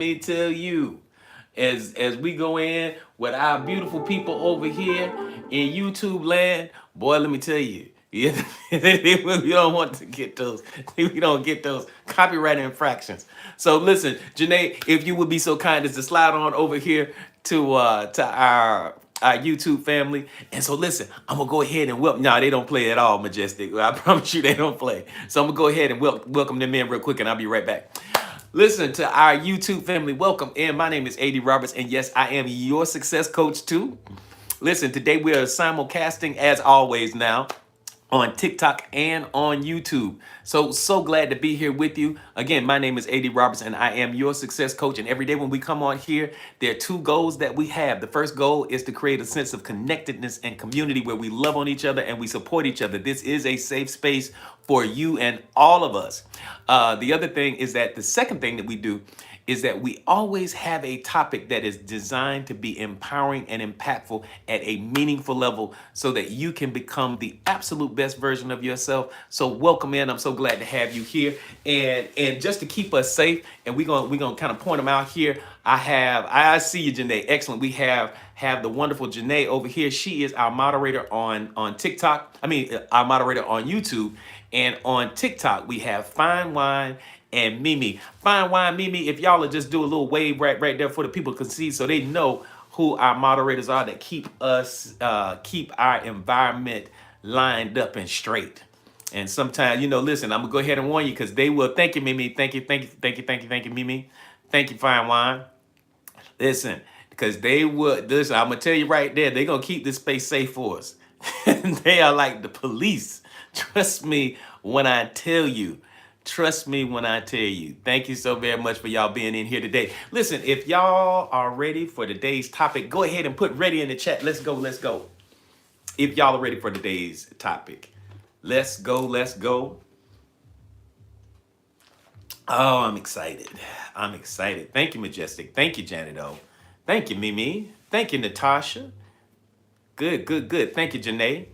me tell you, as we go in with our beautiful people over here in YouTube land, boy, let me tell you, yeah, we don't want to get those, we don't get those copyright infractions. So listen, Janae, if you would be so kind as to slide on over here to our YouTube family. And so listen, I'm gonna go ahead and welcome. No, they don't play at all, Majestic. I promise you they don't play. So I'm gonna go ahead and welcome them in real quick, and I'll be right back. Listen to our YouTube family. Welcome in. My name is AD Roberts, and yes, I am your success coach too. Listen, today we are simulcasting as always now on TikTok and on YouTube. So glad to be here with you. Again, my name is AD Roberts and I am your success coach. And every day when we come on here, there are two goals that we have. The first goal is to create a sense of connectedness and community where we love on each other and we support each other. This is a safe space for you and all of us. The other thing is that the second thing that we do is that we always have a topic that is designed to be empowering and impactful at a meaningful level so that you can become the absolute best version of yourself. So welcome in. I'm so glad to have you here. And just to keep us safe, and we're gonna kind of point them out here. I see you, Janae. Excellent. We have the wonderful Janae over here. She is our moderator on TikTok. Our moderator on YouTube. And on TikTok, we have Fine Wine and Mimi. Fine Wine, Mimi, if y'all will just do a little wave right there for the people can see so they know who our moderators are that keep keep our environment lined up and straight. And sometimes, listen, I'm gonna go ahead and warn you because they will. Thank you, Mimi. Thank you, thank you, Mimi. Thank you, Fine Wine. Listen, because they would. Listen, I'm gonna tell you right there, they're gonna keep this space safe for us. They are like the police. Trust me when I tell you. Trust me when I tell you. Thank you so very much for y'all being in here today. Listen, if y'all are ready for today's topic, go ahead and put ready in the chat. Let's go, let's go. If y'all are ready for today's topic, let's go, let's go. Oh, I'm excited. I'm excited. Thank you, Majestic. Thank you, Janet O. Thank you, Mimi. Thank you, Natasha. Good. Thank you, Janae.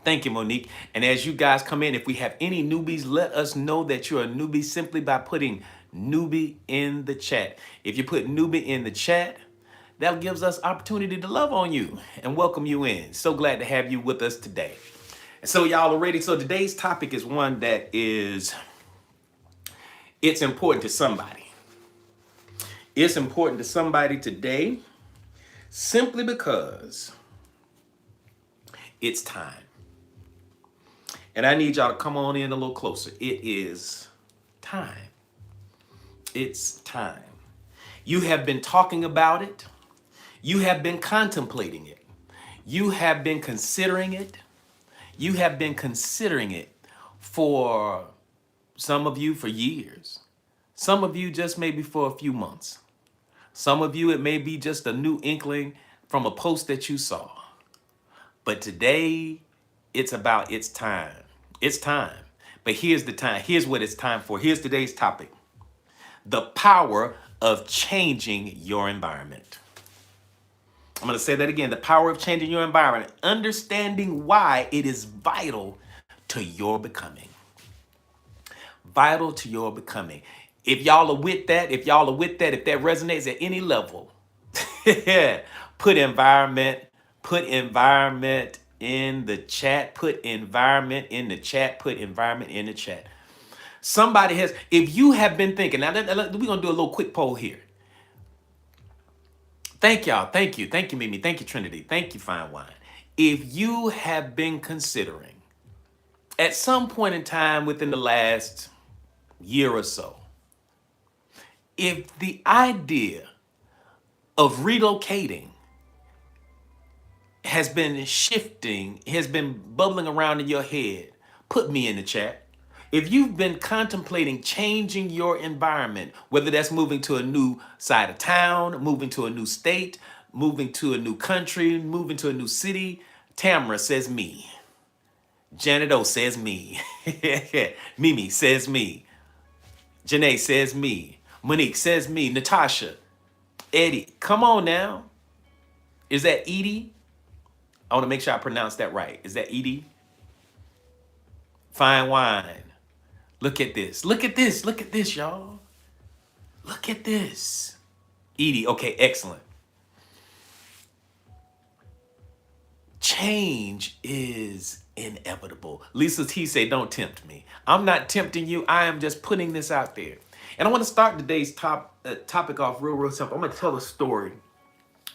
Thank you, Monique. And as you guys come in, if we have any newbies, let us know that you're a newbie simply by putting newbie in the chat. If you put newbie in the chat, that gives us opportunity to love on you and welcome you in. So glad to have you with us today. And so y'all are ready. So today's topic is one that it's important to somebody. It's important to somebody today simply because it's time. And I need y'all to come on in a little closer. It is time. It's time. You have been talking about it. You have been contemplating it. You have been considering it. You have been considering it for some of you for years. Some of you just maybe for a few months. Some of you, it may be just a new inkling from a post that you saw. But today, it's about it's time. It's time. But here's the time. Here's what it's time for. Here's today's topic. The power of changing your environment. I'm going to say that again. The power of changing your environment. Understanding why it is vital to your becoming. Vital to your becoming. If y'all are with that, if that resonates at any level, put environment in the chat, put environment in the chat, put environment in the chat. Somebody has, if you have been thinking, now we're going to do a little quick poll here. Thank y'all. Thank you, Mimi. Thank you, Trinity. Thank you, Fine Wine. If you have been considering at some point in time within the last year or so, if the idea of relocating has been shifting, has been bubbling around in your head, put me in the chat. If you've been contemplating changing your environment, whether that's moving to a new side of town, moving to a new state, moving to a new country, moving to a new city, Tamara says me. Janet O says me. Mimi says me. Janae says me. Monique says me. Natasha. Eddie. Come on now. Is that Edie? I want to make sure I pronounce that right. Is that Edie? Fine Wine. Look at this. Look at this. Look at this, y'all. Look at this. Edie, okay, excellent. Change is inevitable. Lisa T say, don't tempt me. I'm not tempting you. I am just putting this out there. And I want to start today's topic off real simple. I'm going to tell a story.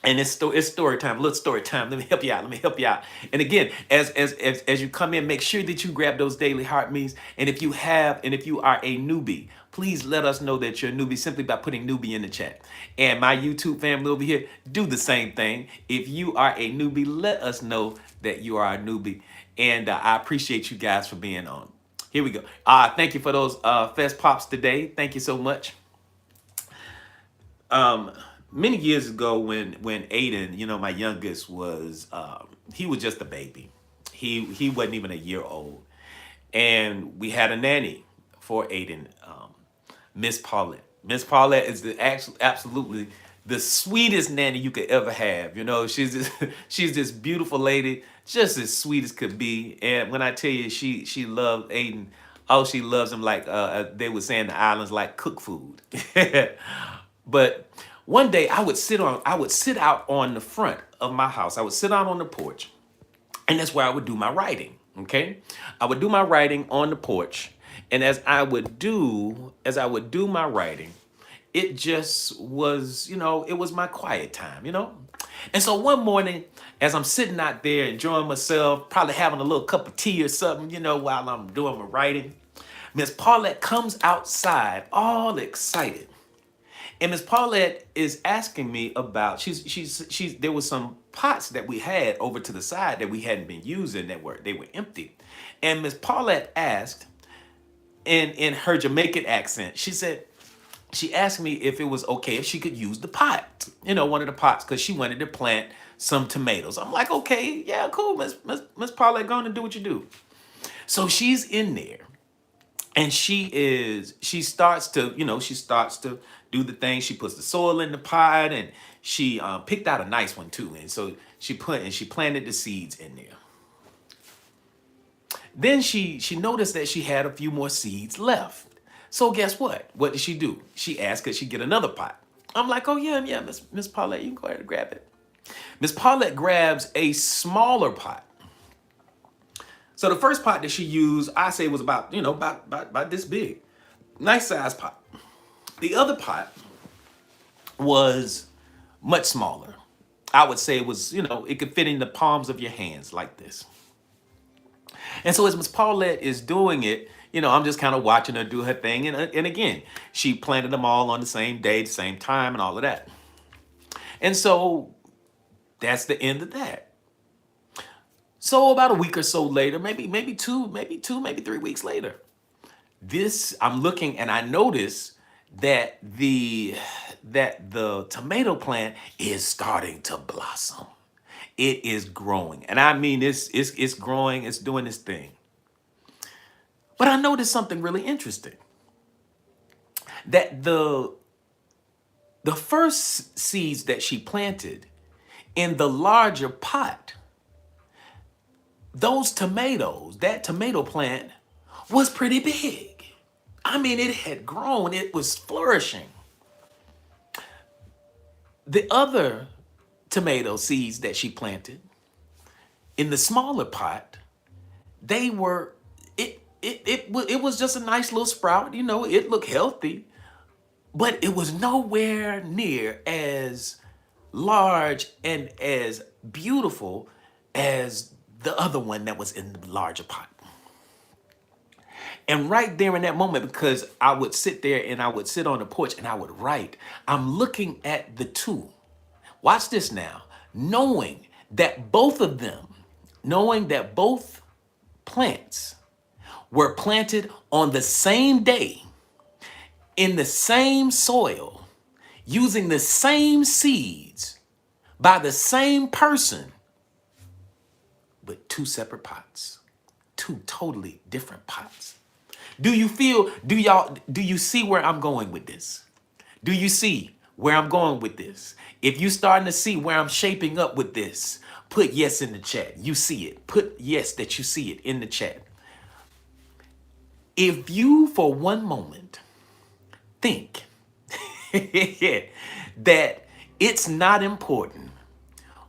And it's story time, little story time. Let me help you out. Let me help you out. And again, as you come in, make sure that you grab those daily heart meals. And if you are a newbie, please let us know that you're a newbie simply by putting newbie in the chat. And my YouTube family over here, do the same thing. If you are a newbie, let us know that you are a newbie. And I appreciate you guys for being on. Here we go. Thank you for those Fest Pops today. Thank you so much. Many years ago when Aiden, my youngest was, he was just a baby. He wasn't even a year old. And we had a nanny for Aiden, Miss Paulette. Miss Paulette is absolutely the sweetest nanny you could ever have. She's this beautiful lady, just as sweet as could be. And when I tell you she loved Aiden, oh, she loves him like they would say in the islands, like cook food. But one day I would sit out on the front of my house. I would sit out on the porch, and that's where I would do my writing. Okay, I would do my writing on the porch, and as I would do my writing, it just was, it was my quiet time, And so one morning, as I'm sitting out there enjoying myself, probably having a little cup of tea or something, while I'm doing my writing, Miss Paulette comes outside all excited. And Miss Paulette is asking me about, there was some pots that we had over to the side that we hadn't been using they were empty. And Miss Paulette asked in her Jamaican accent, she asked me if it was okay if she could use the pot, one of the pots, because she wanted to plant some tomatoes. I'm like, okay, yeah, cool, Miss Paulette, go on and do what you do. So she's in there. And she starts to do the thing. She puts the soil in the pot, and she picked out a nice one too. And so she planted the seeds in there. Then she noticed that she had a few more seeds left. So guess what? What did she do? She asked could she get another pot. I'm like, oh yeah, Miss Paulette, you can go ahead and grab it. Miss Paulette grabs a smaller pot. So the first pot that she used, I say was about this big. Nice size pot. The other pot was much smaller. I would say it was, it could fit in the palms of your hands like this. And so as Miss Paulette is doing it, I'm just kind of watching her do her thing. And again, she planted them all on the same day, the same time, and all of that. And so that's the end of that. So about a week or so later, maybe 3 weeks later, I'm looking and I notice that the tomato plant is starting to blossom. It is growing. And I mean, it's growing, it's doing its thing. But I noticed something really interesting. That the first seeds that she planted in the larger pot, that tomato plant was pretty big. I mean, it had grown, it was flourishing. The other tomato seeds that she planted in the smaller pot, it was just a nice little sprout, it looked healthy, but it was nowhere near as large and as beautiful as the other one that was in the larger pot. And right there in that moment, because I would sit there and I would sit on the porch and I would write, I'm looking at the two. Watch this now. Knowing that both plants were planted on the same day, in the same soil, using the same seeds, by the same person, but two separate pots, two totally different pots. Do you see where I'm going with this? Do you see where I'm going with this? If you're starting to see where I'm shaping up with this, put yes in the chat. You see it. Put yes that you see it in the chat. If you for one moment think that it's not important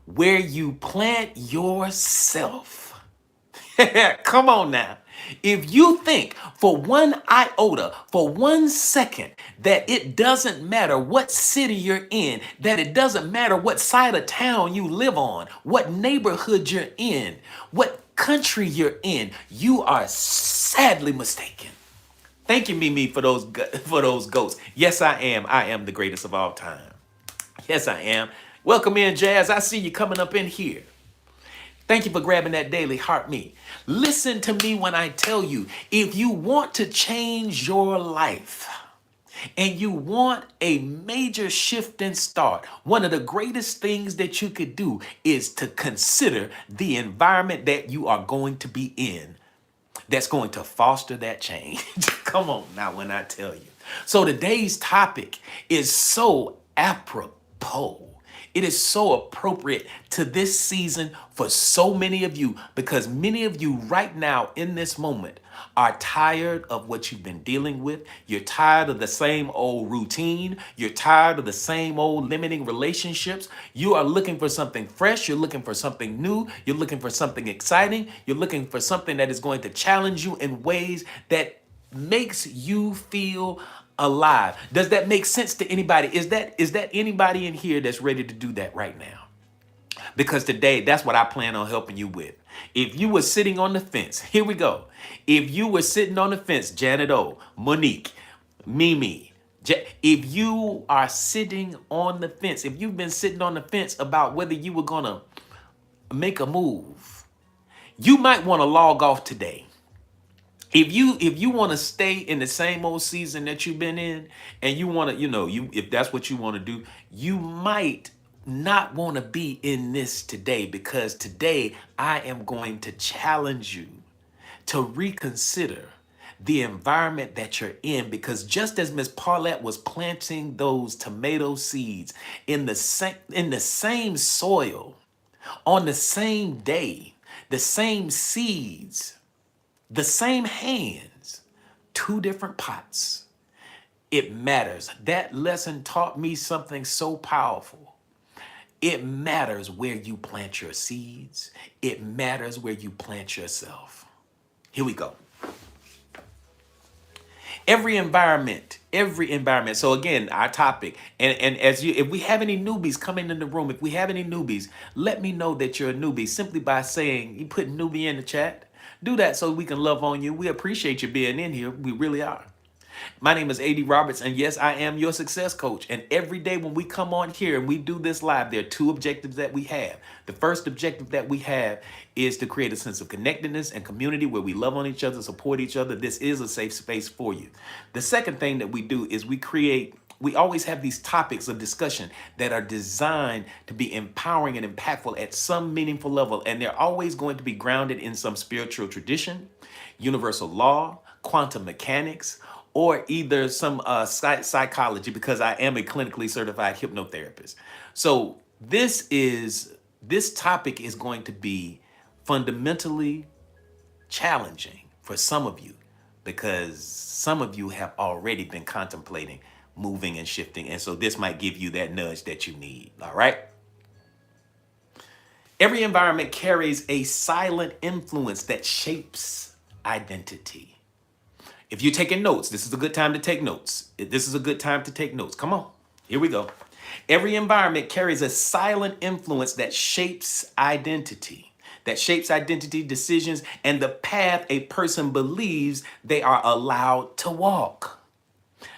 where you plant yourself. Come on now. If you think for one iota, for 1 second, that it doesn't matter what city you're in, that it doesn't matter what side of town you live on, what neighborhood you're in, what country you're in, you are sadly mistaken. Thank you, Mimi, for those goats. Yes, I am. I am the greatest of all time. Yes, I am. Welcome in, Jazz. I see you coming up in here. Thank you for grabbing that daily heart me. Listen to me when I tell you, if you want to change your life and you want a major shift and start, one of the greatest things that you could do is to consider the environment that you are going to be in that's going to foster that change. Come on now when I tell you. So today's topic is so apropos. It is so appropriate to this season for so many of you because many of you right now in this moment are tired of what you've been dealing with. You're tired of the same old routine. You're tired of the same old limiting relationships. You are looking for something fresh. You're looking for something new. You're looking for something exciting. You're looking for something that is going to challenge you in ways that makes you feel alive. Does that make sense to anybody? Is that anybody in here that's ready to do that right now? Because today, that's what I plan on helping you with. If you were sitting on the fence, here we go. If you were sitting on the fence, Janet O, Monique, Mimi, if you are sitting on the fence, if you've been sitting on the fence about whether you were going to make a move, you might want to log off today. If you want to stay in the same old season that you've been in, and you want to, if that's what you want to do, you might not want to be in this today, because today I am going to challenge you to reconsider the environment that you're in, because just as Miss Paulette was planting those tomato seeds in the same soil, on the same day, the same seeds, the same hands, two different pots. It matters. That lesson taught me something so powerful. It matters where you plant your seeds. It matters where you plant yourself. Here we go. Every environment. So again, our topic, and if we have any newbies coming in the room, if we have any newbies, let me know that you're a newbie simply by saying, you put newbie in the chat. Do that so we can love on you. We appreciate you being in here. We really are. My name is A.D. Roberts, and yes, I am your success coach. And every day when we come on here and we do this live, there are two objectives that we have. The first objective that we have is to create a sense of connectedness and community where we love on each other, support each other. This is a safe space for you. The second thing that we do is we always have these topics of discussion that are designed to be empowering and impactful at some meaningful level. And they're always going to be grounded in some spiritual tradition, universal law, quantum mechanics, or either some psychology, because I am a clinically certified hypnotherapist. So this topic is going to be fundamentally challenging for some of you, because some of you have already been contemplating moving and shifting. And so this might give you that nudge that you need. All right. Every environment carries a silent influence that shapes identity. If you're taking notes, this is a good time to take notes. This is a good time to take notes. Come on. Here we go. Every environment carries a silent influence that shapes identity. Decisions, and the path a person believes they are allowed to walk.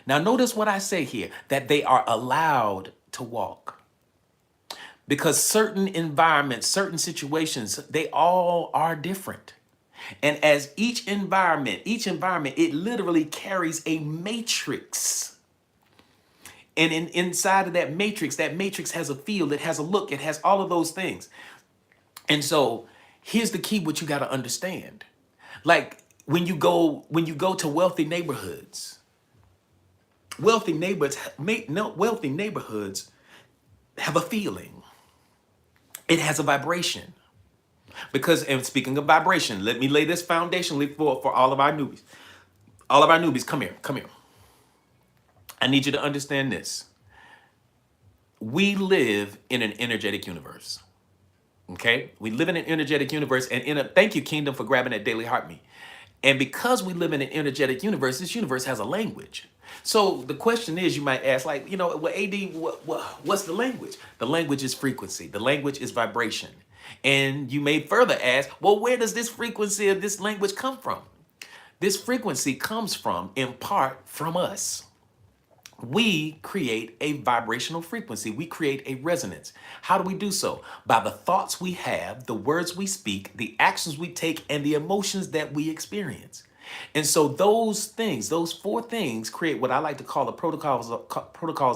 Now, notice what I say here, that they are allowed to walk. Because certain environments, certain situations, they all are different. And as each environment, it literally carries a matrix. And inside of that matrix has a feel, it has a look, it has all of those things. And so here's the key, what you got to understand. Like when you go to wealthy neighborhoods have a feeling. It has a vibration. Because, and speaking of vibration, let me lay this foundation for all of our newbies. All of our newbies, come here. I need you to understand this. we live in an energetic universe. Okay, we live in an energetic universe, and thank you, Kingdom, for grabbing that daily heartbeat. And because we live in an energetic universe, this universe has a language. So the question is, you might ask, like, well, AD, what's the language? The language is frequency. The language is vibration. And you may further ask, well, where does this frequency of this language come from? This frequency comes from, in part, from us. We create a vibrational frequency. We create a resonance. How do we do so? By the thoughts we have, the words we speak, the actions we take, and the emotions that we experience. And so those things, those four things create what I like to call the protocols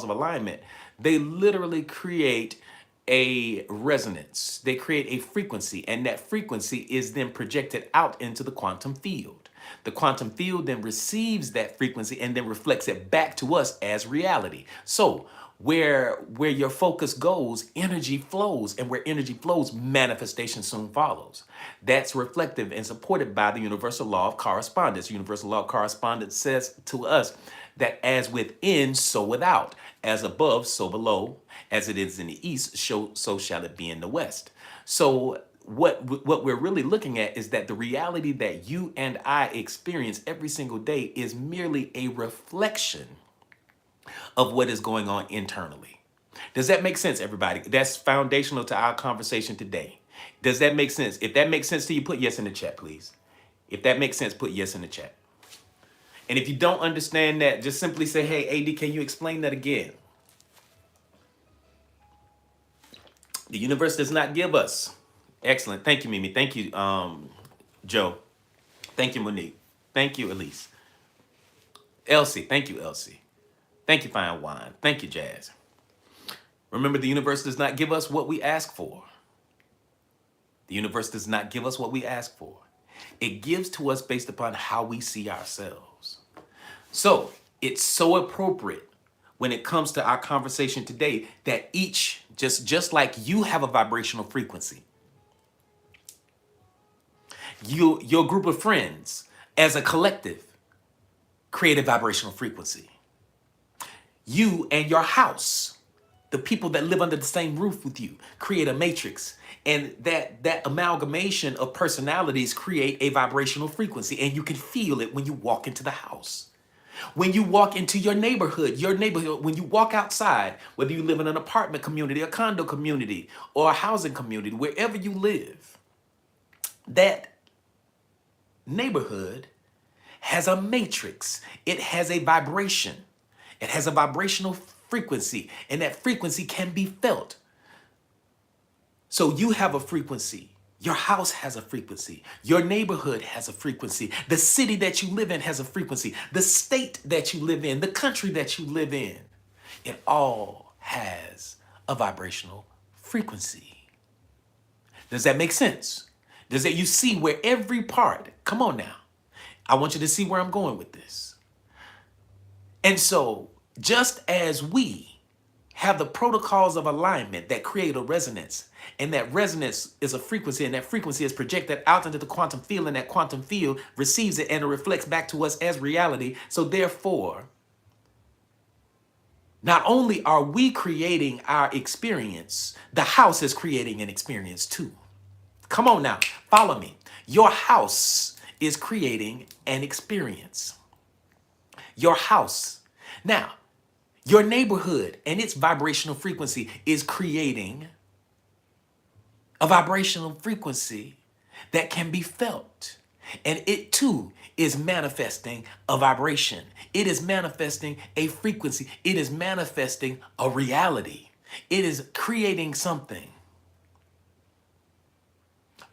of alignment. They literally create a resonance. They create a frequency, and that frequency is then projected out into the quantum field. The quantum field then receives that frequency and then reflects it back to us as reality. So where your focus goes, energy flows, and where energy flows, manifestation soon follows. That's reflective and supported by the universal law of correspondence. Universal law of correspondence says to us that as within, so without, as above, so below, as it is in the east, so shall it be in the west. So what we're really looking at is that the reality that you and I experience every single day is merely a reflection of what is going on internally. Does that make sense, everybody? That's foundational to our conversation today. Does that make sense? If that makes sense to you, put yes in the chat, please. If that makes sense, put yes in the chat. And if you don't understand that, just simply say, hey, AD, can you explain that again? The universe does not give us. Excellent. Thank you, Mimi. Thank you, Joe. Thank you, Monique. Thank you, Elise. Elsie. Thank you, Elsie. Thank you, Fine Wine. Thank you, Jazz. Remember, the universe does not give us what we ask for. The universe does not give us what we ask for. It gives to us based upon how we see ourselves. So it's so appropriate when it comes to our conversation today that each, just like you have a vibrational frequency, your group of friends as a collective create a vibrational frequency. You and your house, the people that live under the same roof with you, create a matrix. And that amalgamation of personalities create a vibrational frequency. And you can feel it when you walk into the house. When you walk into your neighborhood, when you walk outside, whether you live in an apartment community, a condo community, or a housing community, wherever you live, that neighborhood has a matrix. It has a vibration. It has a vibrational frequency, and that frequency can be felt. So you have a frequency. Your house has a frequency. Your neighborhood has a frequency. The city that you live in has a frequency. The state that you live in, the country that you live in, it all has a vibrational frequency. Does that make sense? Does that you see where every part, come on now. I want you to see where I'm going with this. And so just as we have the protocols of alignment that create a resonance, and that resonance is a frequency, and that frequency is projected out into the quantum field, and that quantum field receives it and it reflects back to us as reality. So therefore, not only are we creating our experience, the house is creating an experience too. Come on now, follow me. Your house is creating an experience. Your house. Now, your neighborhood and its vibrational frequency is creating a vibrational frequency that can be felt. And it too is manifesting a vibration. It is manifesting a frequency. It is manifesting a reality. It is creating something.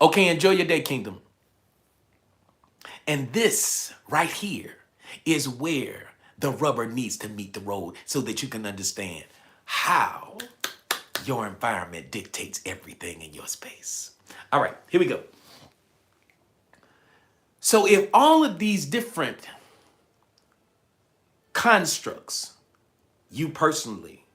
Okay, enjoy your day, Kingdom. And this right here is where the rubber needs to meet the road so that you can understand how your environment dictates everything in your space. All right, here we go. So if all of these different constructs, you personally,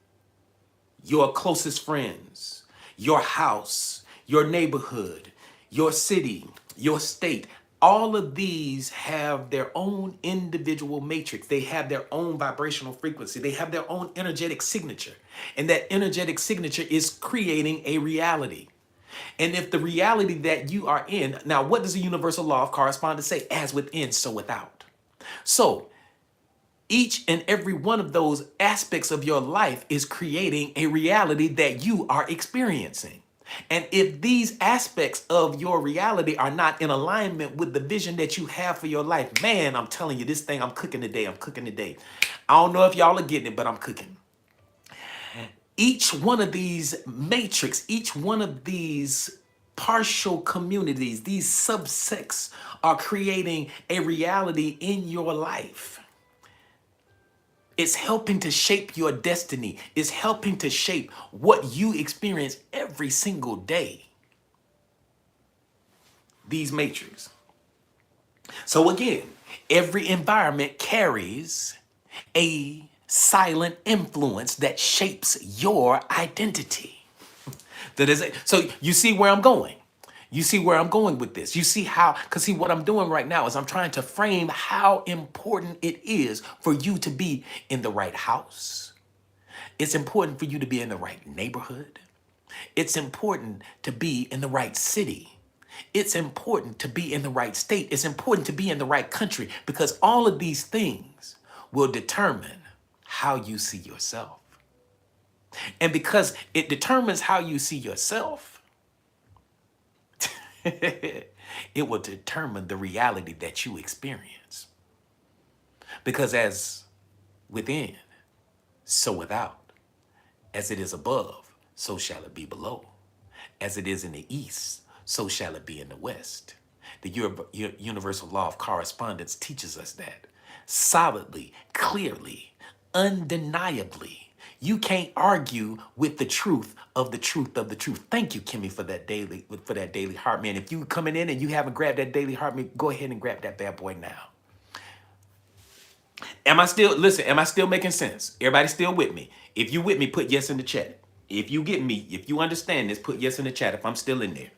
your closest friends, your house, your neighborhood, your city, your state, All of these have their own individual matrix. They have their own vibrational frequency. They have their own energetic signature. And that energetic signature is creating a reality. And if the reality that you are in, now what does the universal law of correspondence say? As within, so without. So each and every one of those aspects of your life is creating a reality that you are experiencing. And if these aspects of your reality are not in alignment with the vision that you have for your life, man, I'm telling you, this thing, I'm cooking today. I'm cooking today. I don't know if y'all are getting it, but I'm cooking. Each one of these matrix, each one of these partial communities, these subsects are creating a reality in your life. It's helping to shape your destiny. It's helping to shape what you experience every single day. These matrices. So again, every environment carries a silent influence that shapes your identity. So you see where I'm going. You see where I'm going with this. You see how, because see what I'm doing right now is I'm trying to frame how important it is for you to be in the right house. It's important for you to be in the right neighborhood. It's important to be in the right city. It's important to be in the right state. It's important to be in the right country, because all of these things will determine how you see yourself. And because it determines how you see yourself, it will determine the reality that you experience. Because as within, so without. As it is above, so shall it be below. As it is in the east, so shall it be in the west. The universal law of correspondence teaches us that solidly, clearly, undeniably. You can't argue with the truth of the truth of the truth. Thank you, Kimmy, for that daily heart, man. If you coming in and you haven't grabbed that daily heart, man, go ahead and grab that bad boy now. Am I still making sense? Everybody still with me? If you with me, put yes in the chat. If you get me, if you understand this, put yes in the chat if I'm still in there.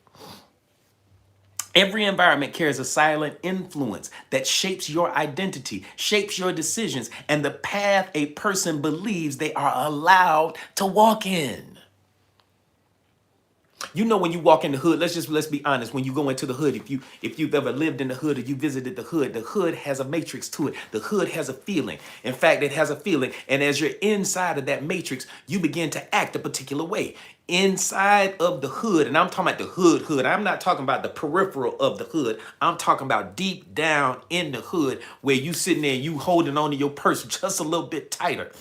Every environment carries a silent influence that shapes your identity, shapes your decisions, and the path a person believes they are allowed to walk in. You know, when you walk in the hood, let's be honest. When you go into the hood, if you've ever lived in the hood or you visited the hood has a matrix to it. The hood has a feeling. In fact, it has a feeling. And as you're inside of that matrix, you begin to act a particular way. Inside of the hood, and I'm talking about the hood. I'm not talking about the peripheral of the hood. I'm talking about deep down in the hood, where you sitting there and you holding on to your purse just a little bit tighter.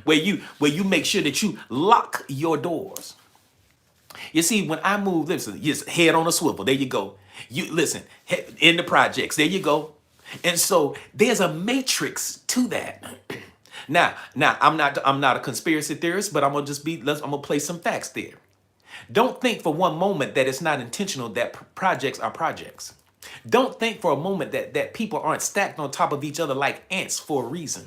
where you make sure that you lock your doors. You see, when I move, listen, just head on a swivel. There you go. You listen, in the projects. There you go. And so there's a matrix to that. Now, I'm not a conspiracy theorist, but I'm gonna play some facts there. Don't think for one moment that it's not intentional that projects are projects. Don't think for a moment that people aren't stacked on top of each other like ants for a reason.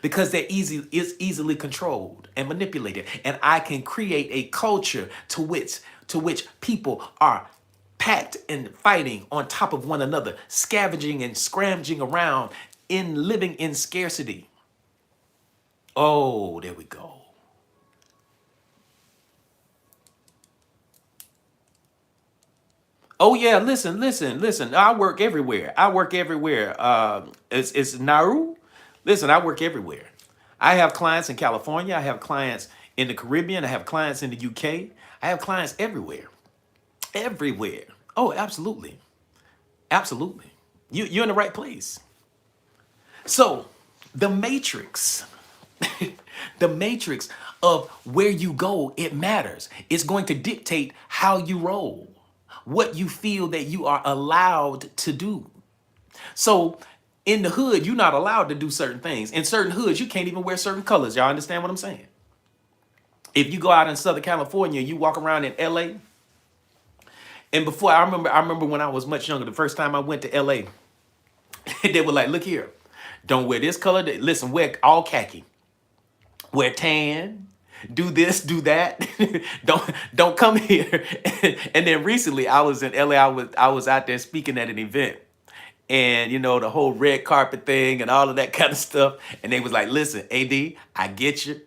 Because is easily controlled and manipulated. And I can create a culture to which people are packed and fighting on top of one another, scavenging and scrounging around, living in scarcity. Oh, there we go. Oh yeah, listen. I work everywhere. It's Nauru. Listen, I work everywhere. I have clients in California. I have clients in the Caribbean. I have clients in the UK. I have clients everywhere. Everywhere. Oh, absolutely. Absolutely. You're in the right place. So the matrix, the matrix of where you go, it matters. It's going to dictate how you roll, what you feel that you are allowed to do. So in the hood, you're not allowed to do certain things. In certain hoods, you can't even wear certain colors. Y'all understand what I'm saying? If you go out in Southern California, you walk around in LA. And before, I remember when I was much younger, the first time I went to LA, they were like, look here, don't wear this color. Listen, wear all khaki. Wear tan. do this, do that. Don't come here. And then recently I was in LA. I was out there speaking at an event, and the whole red carpet thing and all of that kind of stuff. And they was like, "Listen, AD, I get you.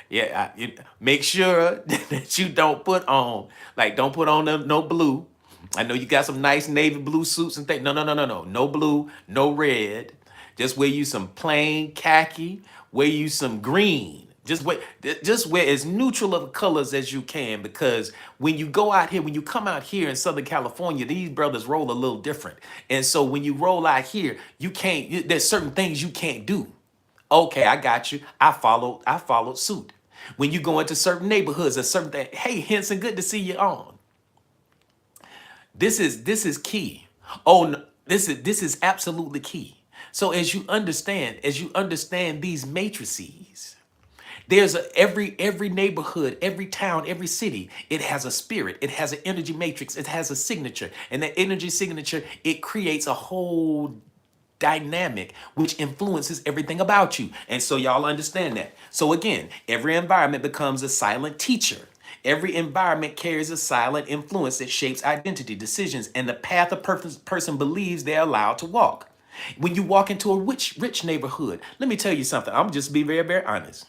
Yeah, make sure that you don't put on no blue. I know you got some nice navy blue suits and things. No, no, no, no, no, no blue, no red. Just wear you some plain khaki. Wear you some green. Just wear as neutral of colors as you can, because when you go out here, when you come out here in Southern California, these brothers roll a little different. And so when you roll out here, there's certain things you can't do. Okay, I got you. I followed suit. When you go into certain neighborhoods, a certain thing. Hey, Henson, good to see you on. This is key. Oh, no, this is absolutely key. So as you understand these matrices, every neighborhood, every town, every city, it has a spirit, it has an energy matrix, it has a signature, and that energy signature, it creates a whole dynamic which influences everything about you. And so y'all understand that. So again, every environment becomes a silent teacher. Every environment carries a silent influence that shapes identity, decisions, and the path a person believes they're allowed to walk. When you walk into a rich neighborhood, let me tell you something. I'm just be very, very honest.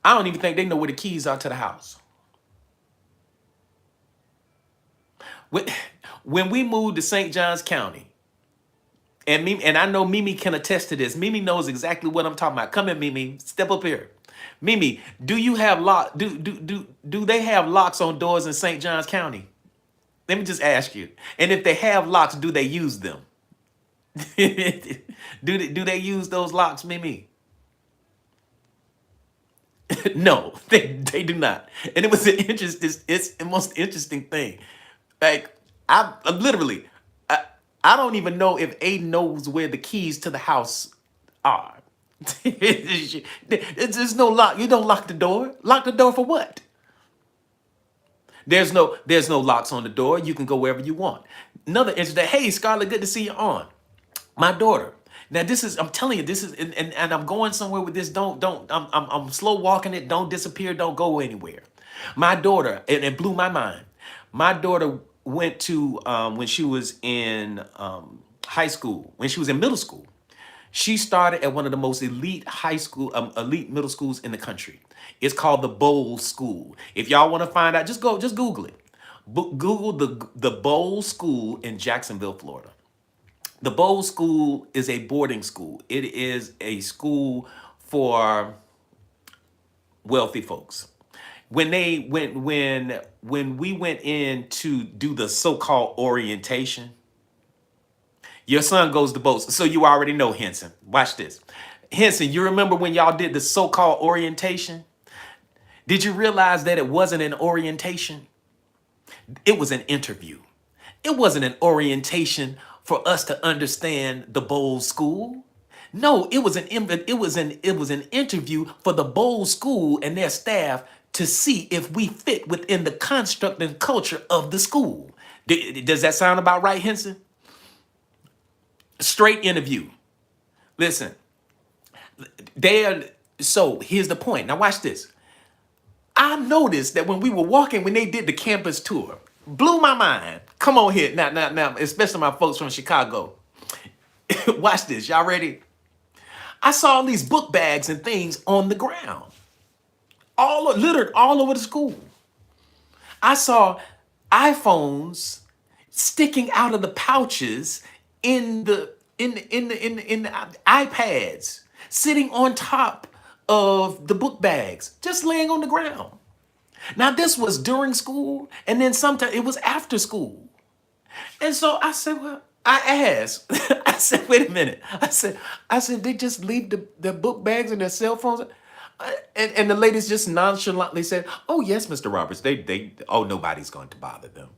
I don't even think they know where the keys are to the house. When, when we moved to St. Johns County, and I know Mimi can attest to this. Mimi knows exactly what I'm talking about. Come here, Mimi. Step up here. Mimi, do you have do they have locks on doors in St. Johns County? Let me just ask you. And if they have locks, do they use them? Do they use those locks, Mimi? No, they do not. And it was it's the most interesting thing. Like I'm literally I don't even know if Aiden knows where the keys to the house are. There's no lock. You don't lock the door. Lock the door for what? There's no locks on the door. You can go wherever you want. Another incident. Hey, Scarlett, good to see you on. My daughter. Now I'm telling you, this is, and I'm going somewhere with this. I'm slow walking it. Don't disappear. Don't go anywhere. My daughter, and it blew my mind. My daughter went to, when she was in high school, when she was in middle school, she started at one of the most elite middle schools in the country. It's called the Bowles School. If y'all want to find out, just Google it. Google the Bowles School in Jacksonville, Florida. The Bowles School is a boarding school. It is a school for wealthy folks. When we went in to do the so-called orientation, your son goes to Bowles, so you already know Henson. Watch this. Henson, you remember when y'all did the so-called orientation? Did you realize that it wasn't an orientation? It was an interview. It wasn't an orientation for us to understand the Bowles School. No, it was an interview for the Bowles School and their staff to see if we fit within the construct and culture of the school. Does that sound about right, Henson? Straight interview. Listen, so here's the point. Now watch this. I noticed that when we were walking, when they did the campus tour, blew my mind. Come on here. Now, especially my folks from Chicago. Watch this. Y'all ready? I saw all these book bags and things on the ground, littered all over the school. I saw iPhones sticking out of the pouches in the iPads, sitting on top of the book bags, just laying on the ground. Now this was during school, and then sometimes it was after school. And so I said, well, I asked, I said, wait a minute. I said, they just leave their book bags and their cell phones. And the ladies just nonchalantly said, oh yes, Mr. Roberts, nobody's going to bother them.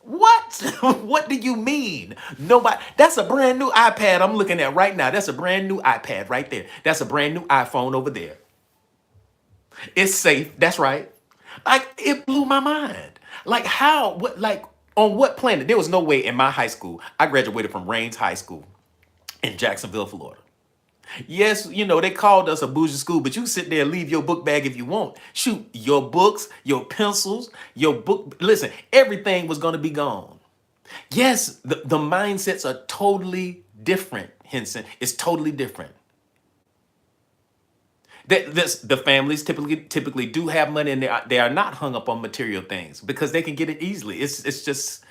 What? What do you mean? Nobody. That's a brand new iPad I'm looking at right now. That's a brand new iPad right there. That's a brand new iPhone over there. It's safe. That's right. Like, it blew my mind. Like, how? What? Like, on what planet? There was no way in my high school. I graduated from Raines High School in Jacksonville, Florida. Yes, you know, they called us a bougie school, but you sit there and leave your book bag if you want. Shoot, your books, your pencils, your book. Listen, everything was going to be gone. Yes, the mindsets are totally different, Henson. It's totally different. The families typically do have money, and they are not hung up on material things because they can get it easily. It's just,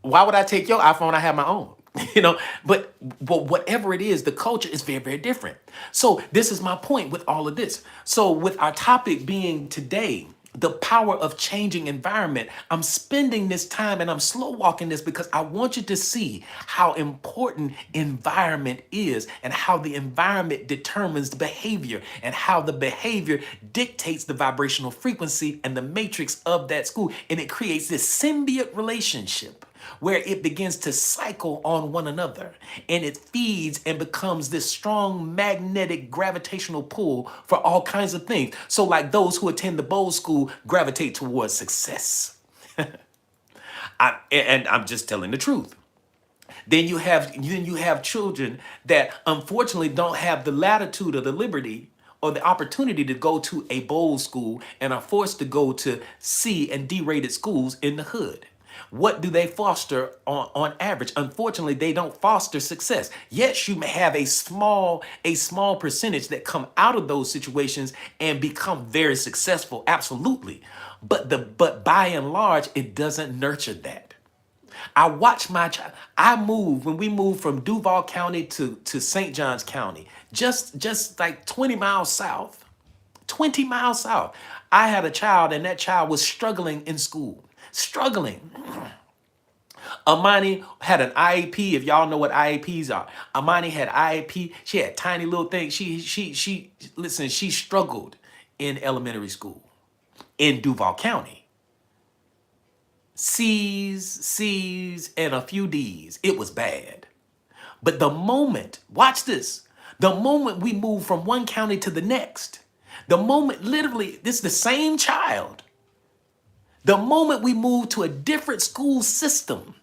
why would I take your iPhone? I have my own. You know, but whatever it is, the culture is very, very different. So this is my point with all of this. So with our topic being today, the power of changing environment, I'm spending this time and I'm slow walking this because I want you to see how important environment is and how the environment determines the behavior and how the behavior dictates the vibrational frequency and the matrix of that school. And it creates this symbiote relationship where it begins to cycle on one another and it feeds and becomes this strong magnetic gravitational pull for all kinds of things. So like those who attend the Bowles School gravitate towards success. And I'm just telling the truth. Then you have children that unfortunately don't have the latitude or the liberty or the opportunity to go to a Bowles School and are forced to go to C and D rated schools in the hood. What do they foster on average? Unfortunately, they don't foster success. Yes, you may have a small percentage that come out of those situations and become very successful, absolutely. But by and large, it doesn't nurture that. I watch my child. When we moved from Duval County to St. Johns County, just like 20 miles south. 20 miles south. I had a child, and that child was struggling in school. Struggling. Amani had an IEP. If y'all know what IEPs are, Amani had IEP. She had tiny little things. Listen, she struggled in elementary school in Duval County. C's, and a few D's. It was bad. But watch this, the moment we move from one county to the next, the moment, literally, this is the same child. The moment we moved to a different school system,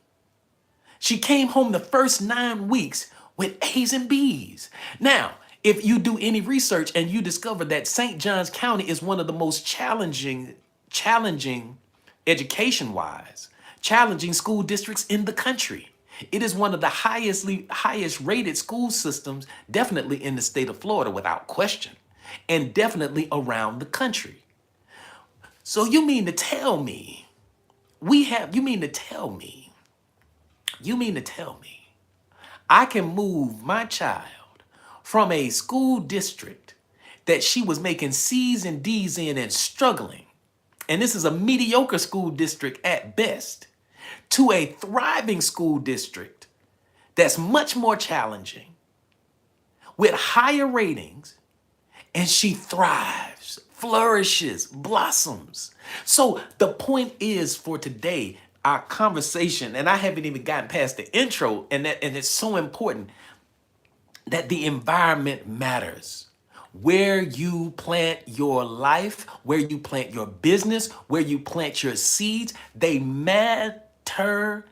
she came home the first 9 weeks with A's and B's. Now, if you do any research and you discover that St. Johns County is one of the most challenging education-wise, challenging school districts in the country. It is one of the highest rated school systems, definitely in the state of Florida, without question, and definitely around the country. So you mean to tell me, you mean to tell me I can move my child from a school district that she was making C's and D's in and struggling, and this is a mediocre school district at best, to a thriving school district that's much more challenging with higher ratings, and she thrives, flourishes, blossoms. So the point is for today, our conversation, and I haven't even gotten past the intro, and it's so important that the environment matters. Where you plant your life, where you plant your business, where you plant your seeds, they matter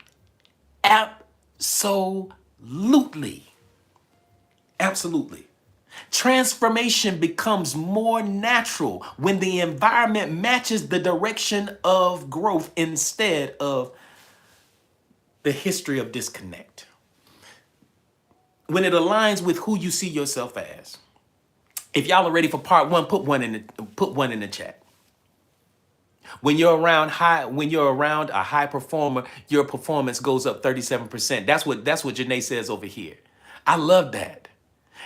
absolutely. Absolutely. Transformation becomes more natural when the environment matches the direction of growth instead of the history of disconnect. When it aligns with who you see yourself as. If y'all are ready for part one, put one in the chat. When you're around a high performer, your performance goes up 37%. That's what Janae says over here. I love that.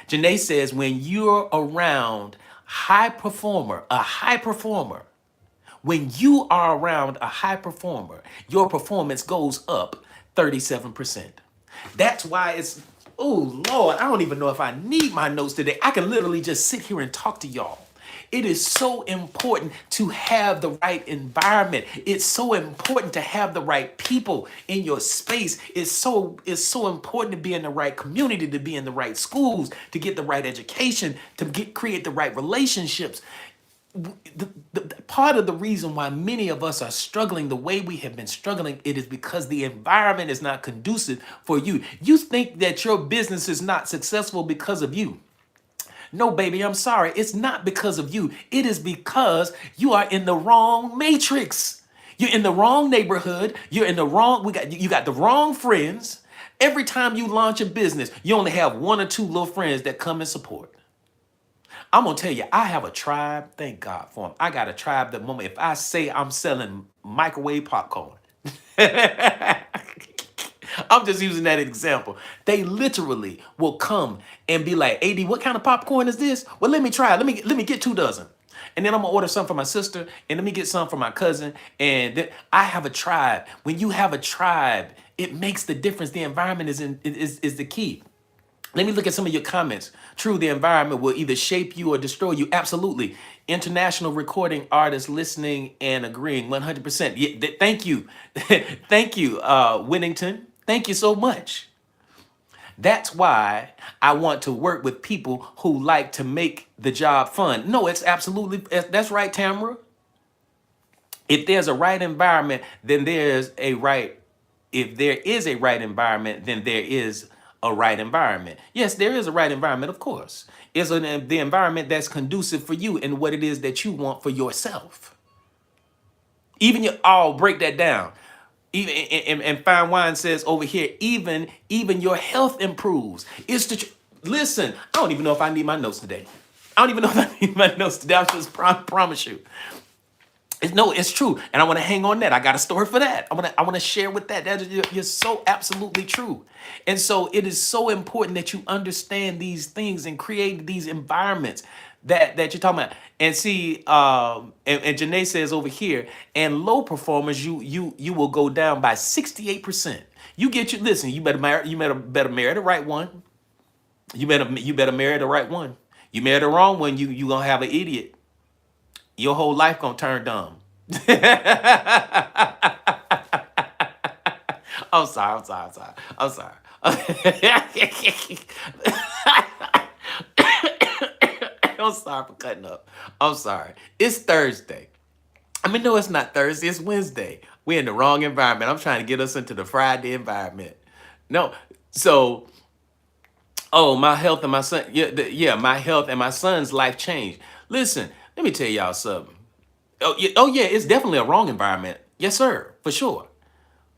Janae says when you're around a high performer, when you are around a high performer, your performance goes up 37%. That's why it's, oh Lord, I don't even know if I need my notes today. I can literally just sit here and talk to y'all. It is so important to have the right environment. It's so important to have the right people in your space. It's so important to be in the right community, to be in the right schools, to get the right education, to create the right relationships. Part of the reason why many of us are struggling the way we have been struggling, it is because the environment is not conducive for you. You think that your business is not successful because of you. No, baby, I'm sorry. It's not because of you. It is because you are in the wrong matrix. You're in the wrong neighborhood. You're in the wrong, you got the wrong friends. Every time you launch a business, you only have one or two little friends that come and support. I'm gonna tell you, I have a tribe. Thank God for them. I got a tribe that moment. If I say I'm selling microwave popcorn, I'm just using that example. They literally will come and be like, "AD, what kind of popcorn is this? Well, let me try. Let me get 2 dozen." And then I'm gonna order some for my sister, and let me get some for my cousin. And then I have a tribe. When you have a tribe, it makes the difference. The environment is the key. Let me look at some of your comments. True, the environment will either shape you or destroy you. Absolutely. International recording artists listening and agreeing 100%. Yeah, thank you. Thank you, Winnington. Thank you so much. That's why I want to work with people who like to make the job fun. No, it's absolutely, that's right, Tamara. If there's a right environment, then there's a right. If there is a right environment, then there is a right environment. Yes, there is a right environment, of course. The environment that's conducive for you and what it is that you want for yourself. Even your, oh, break that down. Even and Fine Wine says over here, even your health improves. It's the listen. I don't even know if I need my notes today. I don't even know if I need my notes today. I just promise you. No, it's true, and I want to hang on that. I got a story for that. I want to share with that. You're so absolutely true, and so it is so important that you understand these things and create these environments that you're talking about. And see, and Janae says over here, and low performers, you will go down by 68%. Listen. You better marry the right one. You better marry the right one. You marry the wrong one, you gonna have an idiot. Your whole life gonna turn dumb. I'm sorry. I'm sorry. I'm sorry for cutting up. I'm sorry. It's Thursday. I mean, no, it's not Thursday. It's Wednesday. We're in the wrong environment. I'm trying to get us into the Friday environment. No. So, oh, my health and my son. Yeah, my health and my son's life changed. Listen, let me tell y'all something. Oh yeah, it's definitely a wrong environment. Yes, sir, for sure.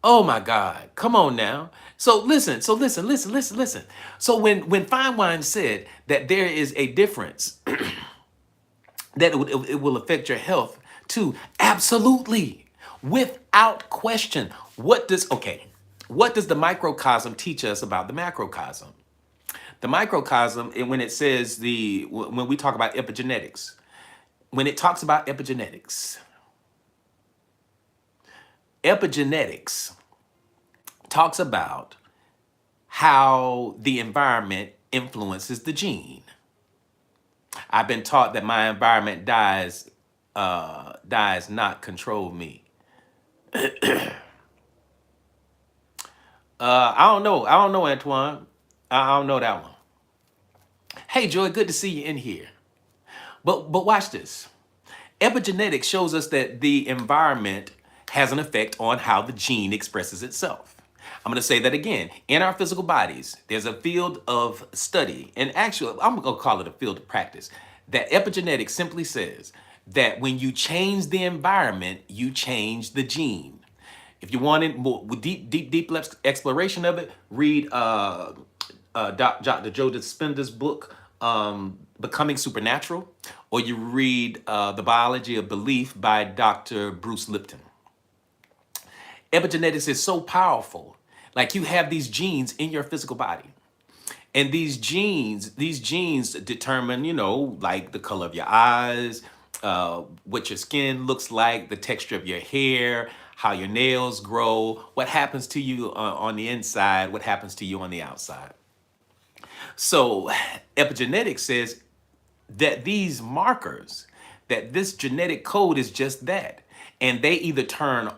Oh my God, come on now. So listen. So when Fine Wine said that there is a difference, that it will affect your health too. Absolutely, without question. What does the microcosm teach us about the macrocosm? The microcosm, and when it says when we talk about epigenetics, when it talks about epigenetics talks about how the environment influences the gene. I've been taught that my environment does not control me. I don't know, Antoine. I don't know that one. Hey, Joy, good to see you in here. But watch this. Epigenetics shows us that the environment has an effect on how the gene expresses itself. I'm going to say that again. In our physical bodies, there's a field of study, and actually, I'm going to call it a field of practice, that epigenetics simply says that when you change the environment, you change the gene. If you wanted more deep exploration of it, read Dr. Joe Dispenza's book, Becoming Supernatural, or you read The Biology of Belief by Dr. Bruce Lipton. Epigenetics is so powerful. Like, you have these genes in your physical body. And these genes determine, like the color of your eyes, what your skin looks like, the texture of your hair, how your nails grow, what happens to you on the inside, what happens to you on the outside. So epigenetics says that these markers, that this genetic code is just that. And they either turn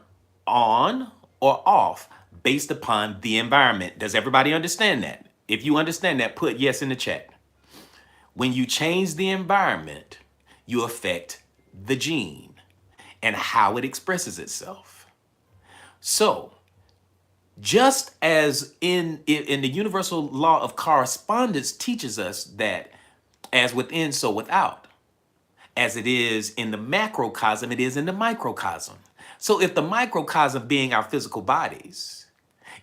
on or off based upon the environment. Does everybody understand that? If you understand that, put yes in the chat. When you change the environment, you affect the gene and how it expresses itself. So, just as in the universal law of correspondence teaches us that As within, so without. As it is in the macrocosm, it is in the microcosm. So if the microcosm being our physical bodies,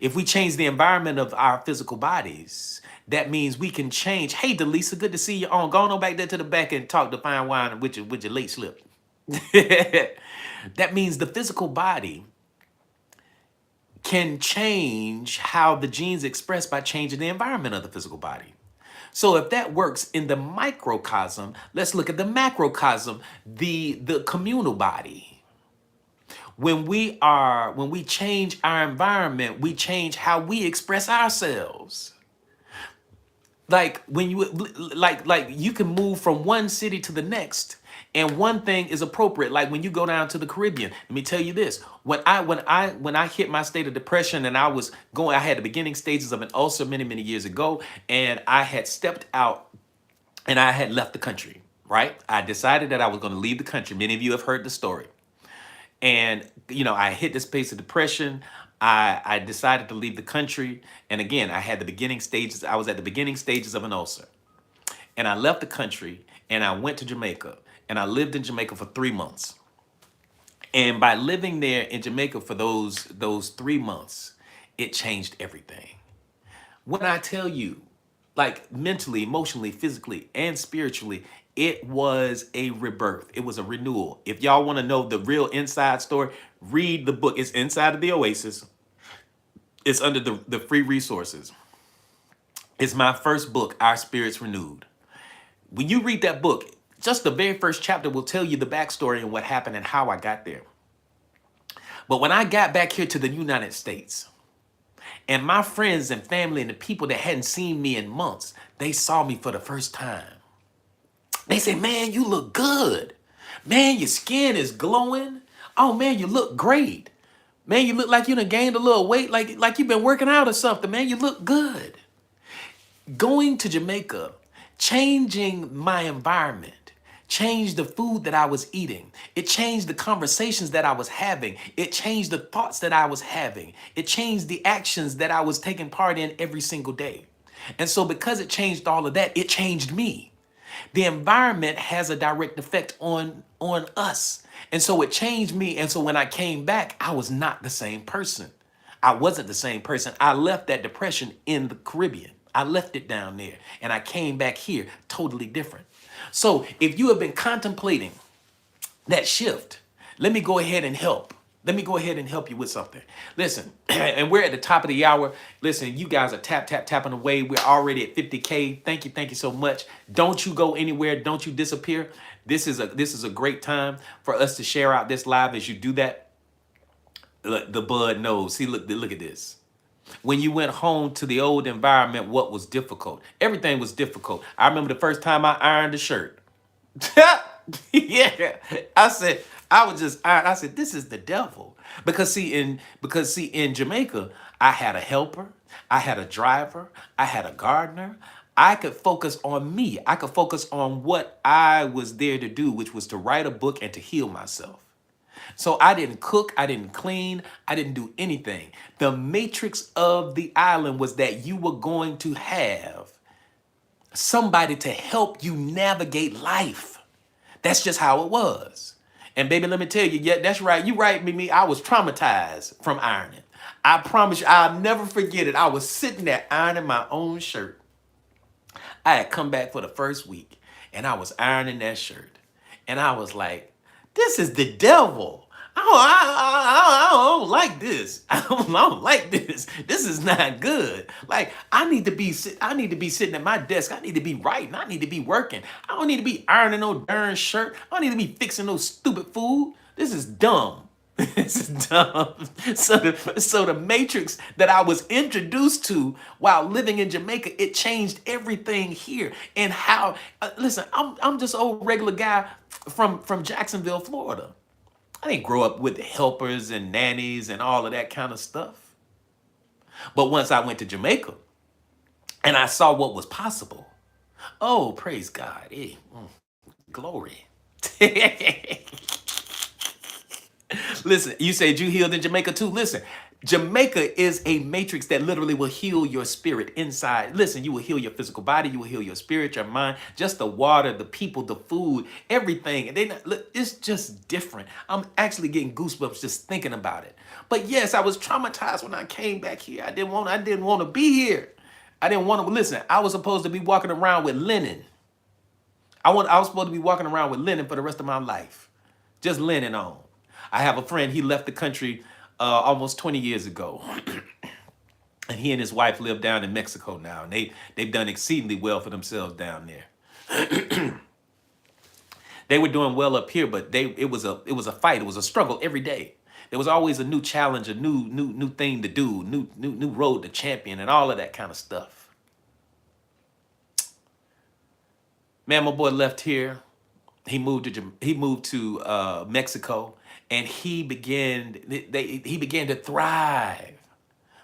if we change the environment of our physical bodies, that means we can change. Hey, Delisa, good to see you on. Go on back there to the back and talk to Fine Wine with your late slip. That means the physical body can change how the genes express by changing the environment of the physical body. So if that works in the microcosm, let's look at the macrocosm, the communal body. When we change our environment, we change how we express ourselves. Like when you like you can move from one city to the next, and one thing is appropriate. Like when you go down to the Caribbean, let me tell you this: when I hit my state of depression, and I had the beginning stages of an ulcer many years ago, and I had stepped out and I had left the country. Right, I decided that I was going to leave the country. Many of you have heard the story. And I hit this space of depression. I decided to leave the country, and again, I had the beginning stages. I was at the beginning stages of an ulcer, and I left the country, and I went to Jamaica, and I lived in Jamaica for 3 months. And by living there in Jamaica for those 3 months, it changed everything. When I tell you, like mentally, emotionally, physically, and spiritually, it was a rebirth. It was a renewal. If y'all want to know the real inside story, read the book. It's inside of the Oasis. It's under the free resources. It's my first book, Our Spirits Renewed. When you read that book, just the very first chapter will tell you the backstory and what happened and how I got there. But when I got back here to the United States, and my friends and family and the people that hadn't seen me in months, they saw me for the first time. They said, man, you look good. Man, your skin is glowing. Oh, man, you look great. Man, you look like you done gained a little weight, like you've been working out or something. Man, you look good. Going to Jamaica, changing my environment, changed the food that I was eating. It changed the conversations that I was having. It changed the thoughts that I was having. It changed the actions that I was taking part in every single day. And so because it changed all of that, it changed me. The environment has a direct effect on us. And so it changed me. And so when I came back, I was not the same person. I wasn't the same person. I left that depression in the Caribbean. I left it down there and I came back here totally different. So if you have been contemplating that shift, let me go ahead and help. Let me go ahead and help you with something. Listen, and we're at the top of the hour. Listen, you guys are tapping away. We're already at 50K. Thank you so much. Don't you go anywhere. Don't you disappear. This is a great time for us to share out this live. As you do that, look, the bud knows. See, look at this. When you went home to the old environment, what was difficult? Everything was difficult. I remember the first time I ironed a shirt. Yeah, I said, this is the devil. Because see, in Jamaica, I had a helper, I had a driver, I had a gardener. I could focus on me. I could focus on what I was there to do, which was to write a book and to heal myself. So I didn't cook, I didn't clean, I didn't do anything. The matrix of the island was that you were going to have somebody to help you navigate life. That's just how it was. And baby, let me tell you, yeah, that's right. You right, Mimi. I was traumatized from ironing. I promise you, I'll never forget it. I was sitting there ironing my own shirt. I had come back for the first week and I was ironing that shirt. And I was like, this is the devil. I don't like this. I don't like this. This is not good. Like I need to be sitting at my desk. I need to be writing. I need to be working. I don't need to be ironing no darn shirt. I don't need to be fixing no stupid food. This is dumb. This is dumb. So the matrix that I was introduced to while living in Jamaica, it changed everything here. And how? Listen, I'm just an old regular guy from Jacksonville, Florida. I didn't grow up with helpers and nannies and all of that kind of stuff. But once I went to Jamaica and I saw what was possible, oh, praise God. Glory. Listen, you said you healed in Jamaica too. Listen, Jamaica is a matrix that literally will heal your spirit inside. Listen, you will heal your physical body, you will heal your spirit, your mind, just the water, the people, the food, everything. And they not, look, it's just different. I'm actually getting goosebumps just thinking about it. But yes, I was traumatized when I came back here. I didn't want to be here. I didn't want to listen. I was supposed to be walking around with linen. I was supposed to be walking around with linen for the rest of my life. Just linen on. I have a friend, he left the country almost 20 years ago. And he and his wife live down in Mexico now. And they've done exceedingly well for themselves down there. They were doing well up here, but it was a fight. It was a struggle every day. There was always a new challenge, a new thing to do, new road to champion, and all of that kind of stuff. Man, my boy left here. He moved to Mexico, and he began to thrive.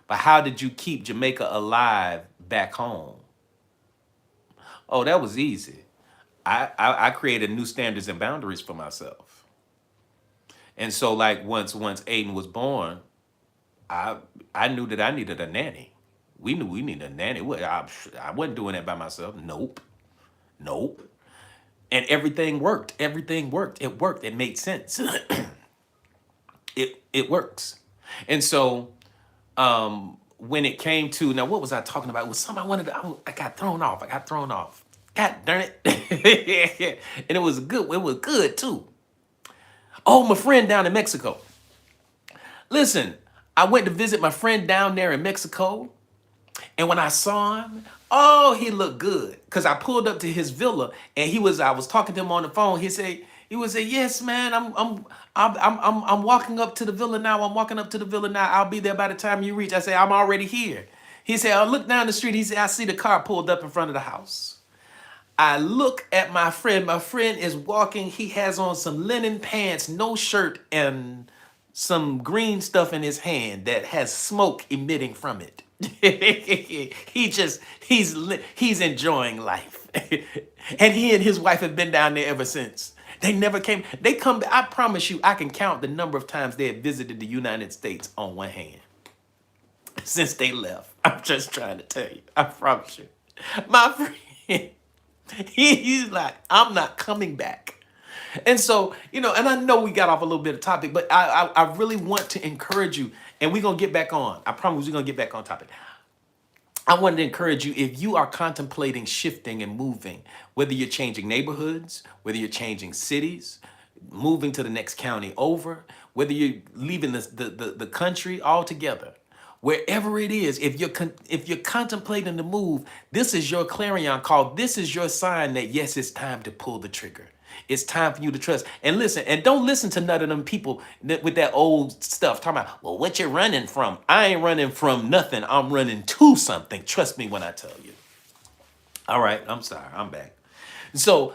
But how did you keep Jamaica alive back home? Oh, that was easy. I created new standards and boundaries for myself. And so, like once Aiden was born, I knew that I needed a nanny. We knew we needed a nanny. I wasn't doing that by myself. Nope. And everything worked. Everything worked. It worked. It made sense. It works. And so when it came to, now what was I talking about? It was something I got thrown off. God darn it. And it was good too. Oh, my friend down in Mexico. Listen, I went to visit my friend down there in Mexico. And when I saw him, oh, he looked good. Cause I pulled up to his villa, and I was talking to him on the phone. He would say, yes, man, I'm walking up to the villa now. I'll be there by the time you reach. I say, I'm already here. He said, I look down the street. He said, I see the car pulled up in front of the house. I look at my friend. My friend is walking. He has on some linen pants, no shirt, and some green stuff in his hand that has smoke emitting from it. He's enjoying life. And he and his wife have been down there ever since. They never came. They come. I promise you, I can count the number of times they have visited the United States on one hand since they left. I'm just trying to tell you. I promise you. My friend, he's like, I'm not coming back. And so, and I know we got off a little bit of topic, but I really want to encourage you, and we're going to get back on. I promise we're going to get back on topic. I wanted to encourage you, if you are contemplating shifting and moving, whether you're changing neighborhoods, whether you're changing cities, moving to the next county over, whether you're leaving the country altogether, wherever it is, if you're contemplating the move, this is your clarion call. This is your sign that, yes, it's time to pull the trigger. It's time for you to trust. And listen, and don't listen to none of them people with that old stuff talking about, well, what you running from? I ain't running from nothing. I'm running to something. Trust me when I tell you. All right, I'm sorry. I'm back. So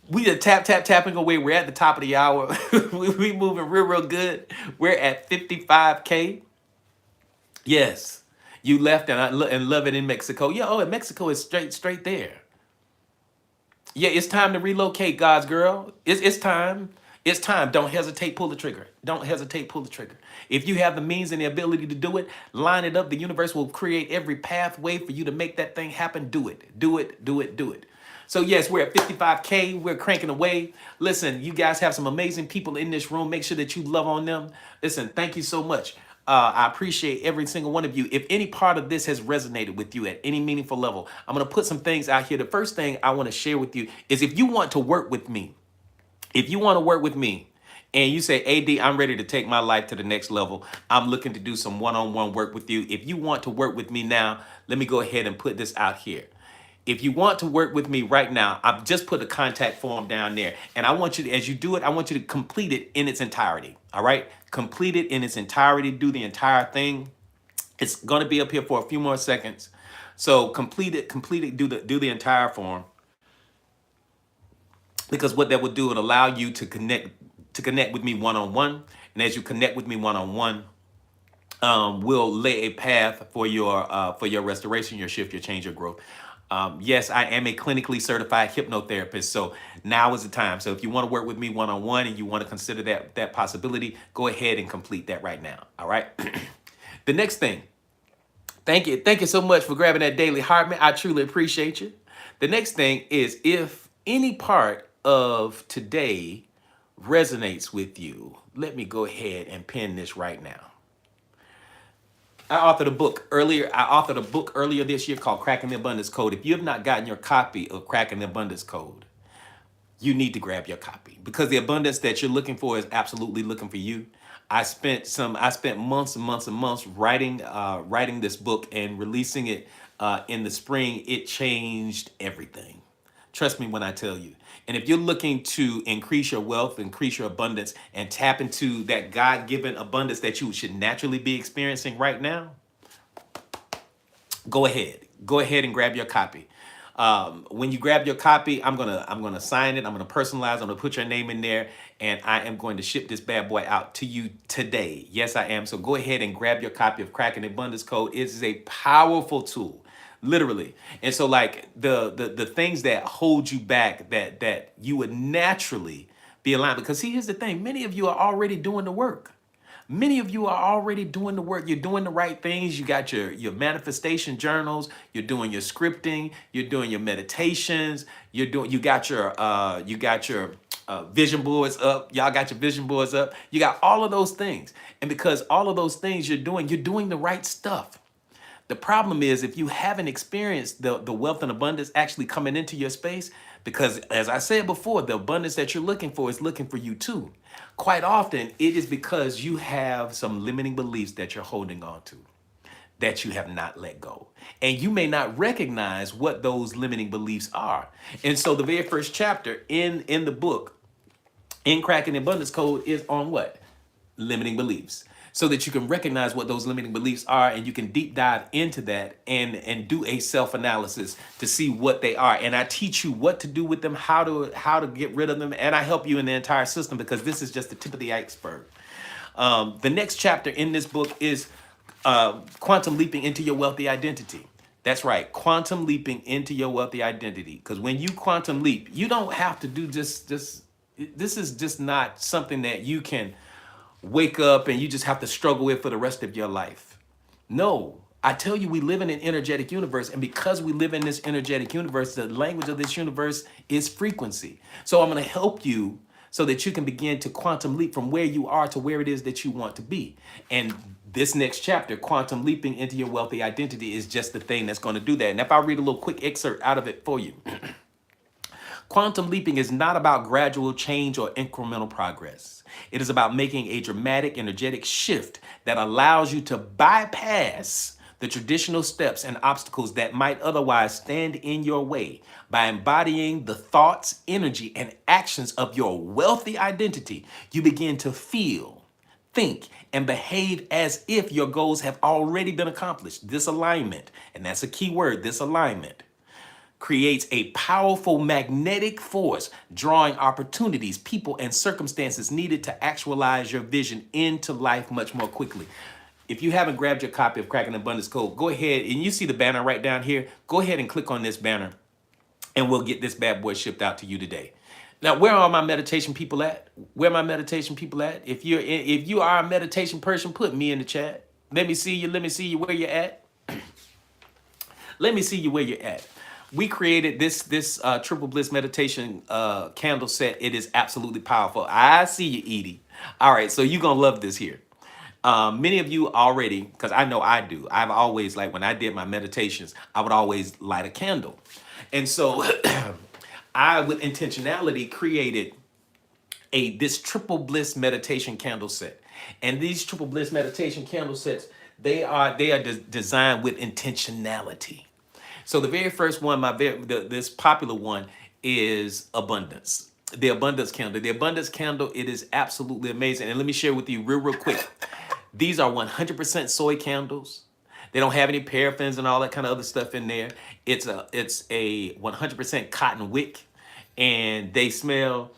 we are tapping away. We're at the top of the hour. we moving real good. We're at 55K. Yes, you left and love it in Mexico. Yeah, in Mexico is straight there. Yeah, it's time to relocate, God's girl. It's time. It's time. Don't hesitate. Pull the trigger. Don't hesitate. Pull the trigger. If you have the means and the ability to do it, line it up. The universe will create every pathway for you to make that thing happen. Do it. Do it. Do it. Do it. So yes, we're at 55K. We're cranking away. Listen, you guys have some amazing people in this room. Make sure that you love on them. Listen, thank you so much. I appreciate every single one of you. If any part of this has resonated with you at any meaningful level, I'm going to put some things out here. The first thing I want to share with you is, if you want to work with me, and you say, AD, I'm ready to take my life to the next level, I'm looking to do some one-on-one work with you. If you want to work with me now, let me go ahead and put this out here. If you want to work with me right now, I've just put a contact form down there. And I want you to, as you do it, I want you to complete it in its entirety. All right? Complete it in its entirety. Do the entire thing. It's going to be up here for a few more seconds. So complete it, do the entire form. Because what that would do, it allow you to connect with me one-on-one. And as you connect with me one-on-one, we'll lay a path for your restoration, your shift, your change, your growth. Yes, I am a clinically certified hypnotherapist, so now is the time. So if you want to work with me one-on-one and you want to consider that possibility, go ahead and complete that right now. All right. The next thing, thank you so much for grabbing that daily heart, man. I truly appreciate you. The next thing is, if any part of today resonates with you, let me go ahead and pin this right now. I authored a book earlier this year called Cracking the Abundance Code. If you have not gotten your copy of Cracking the Abundance Code, you need to grab your copy, because the abundance that you're looking for is absolutely looking for you. I spent months and months and months writing this book and releasing it in the spring. It changed everything. Trust me when I tell you. And if you're looking to increase your wealth, increase your abundance, and tap into that God-given abundance that you should naturally be experiencing right now, go ahead. Go ahead and grab your copy. When you grab your copy, I'm gonna sign it. I'm gonna personalize. I'm gonna put your name in there, and I am going to ship this bad boy out to you today. Yes, I am. So go ahead and grab your copy of Cracking the Abundance Code. It is a powerful tool, literally. And so, like the things that hold you back, that you would naturally be aligned. Because here's the thing: many of you are already doing the work. Many of you are already doing the work. You're doing the right things. You got your manifestation journals. You're doing your scripting. You're doing your meditations. You got your vision boards up. Y'all got your vision boards up. You got all of those things. And because all of those things you're doing the right stuff. The problem is, if you haven't experienced the wealth and abundance actually coming into your space, because as I said before, the abundance that you're looking for is looking for you too. Quite often, it is because you have some limiting beliefs that you're holding on to, that you have not let go. And you may not recognize what those limiting beliefs are. And so the very first chapter in the book, in Cracking the Abundance Code, is on what? Limiting beliefs, so that you can recognize what those limiting beliefs are, and you can deep dive into that and do a self-analysis to see what they are. And I teach you what to do with them, how to get rid of them, and I help you in the entire system, because this is just the tip of the iceberg. The next chapter in this book is quantum leaping into your wealthy identity. That's right, quantum leaping into your wealthy identity. Because when you quantum leap, you don't have to do just this is just not something that you can wake up and you just have to struggle with for the rest of your life. No, I tell you, we live in an energetic universe. And because we live in this energetic universe, the language of this universe is frequency. So I'm going to help you so that you can begin to quantum leap from where you are to where it is that you want to be. And this next chapter, quantum leaping into your wealthy identity, is just the thing that's going to do that. And if I read a little quick excerpt out of it for you. Quantum leaping is not about gradual change or incremental progress. It is about making a dramatic, energetic shift that allows you to bypass the traditional steps and obstacles that might otherwise stand in your way. By embodying the thoughts, energy, and actions of your wealthy identity, you begin to feel, think, and behave as if your goals have already been accomplished. This alignment, and that's a key word, this alignment, creates a powerful magnetic force, drawing opportunities, people, and circumstances needed to actualize your vision into life much more quickly. If you haven't grabbed your copy of Cracking the Abundance Code, go ahead, and you see the banner right down here. Go ahead and click on this banner, and we'll get this bad boy shipped out to you today. Now, where are my meditation people at? Where are my meditation people at? If you are a meditation person, put me in the chat. Let me see you. Let me see you where you're at. Let me see you where you're at. We created this Triple Bliss meditation candle set. It is absolutely powerful. I see you, Edie. All right, so you're going to love this here. Many of you already, because I know I do, I've always, like when I did my meditations, I would always light a candle. And so I, with intentionality, created this Triple Bliss meditation candle set. And these Triple Bliss meditation candle sets, they are designed with intentionality. So the very first one, this popular one, is abundance. The abundance candle. The abundance candle, it is absolutely amazing. And let me share with you real quick. These are 100% soy candles. They don't have any paraffins and all that kind of other stuff in there. It's a 100% cotton wick, and they smell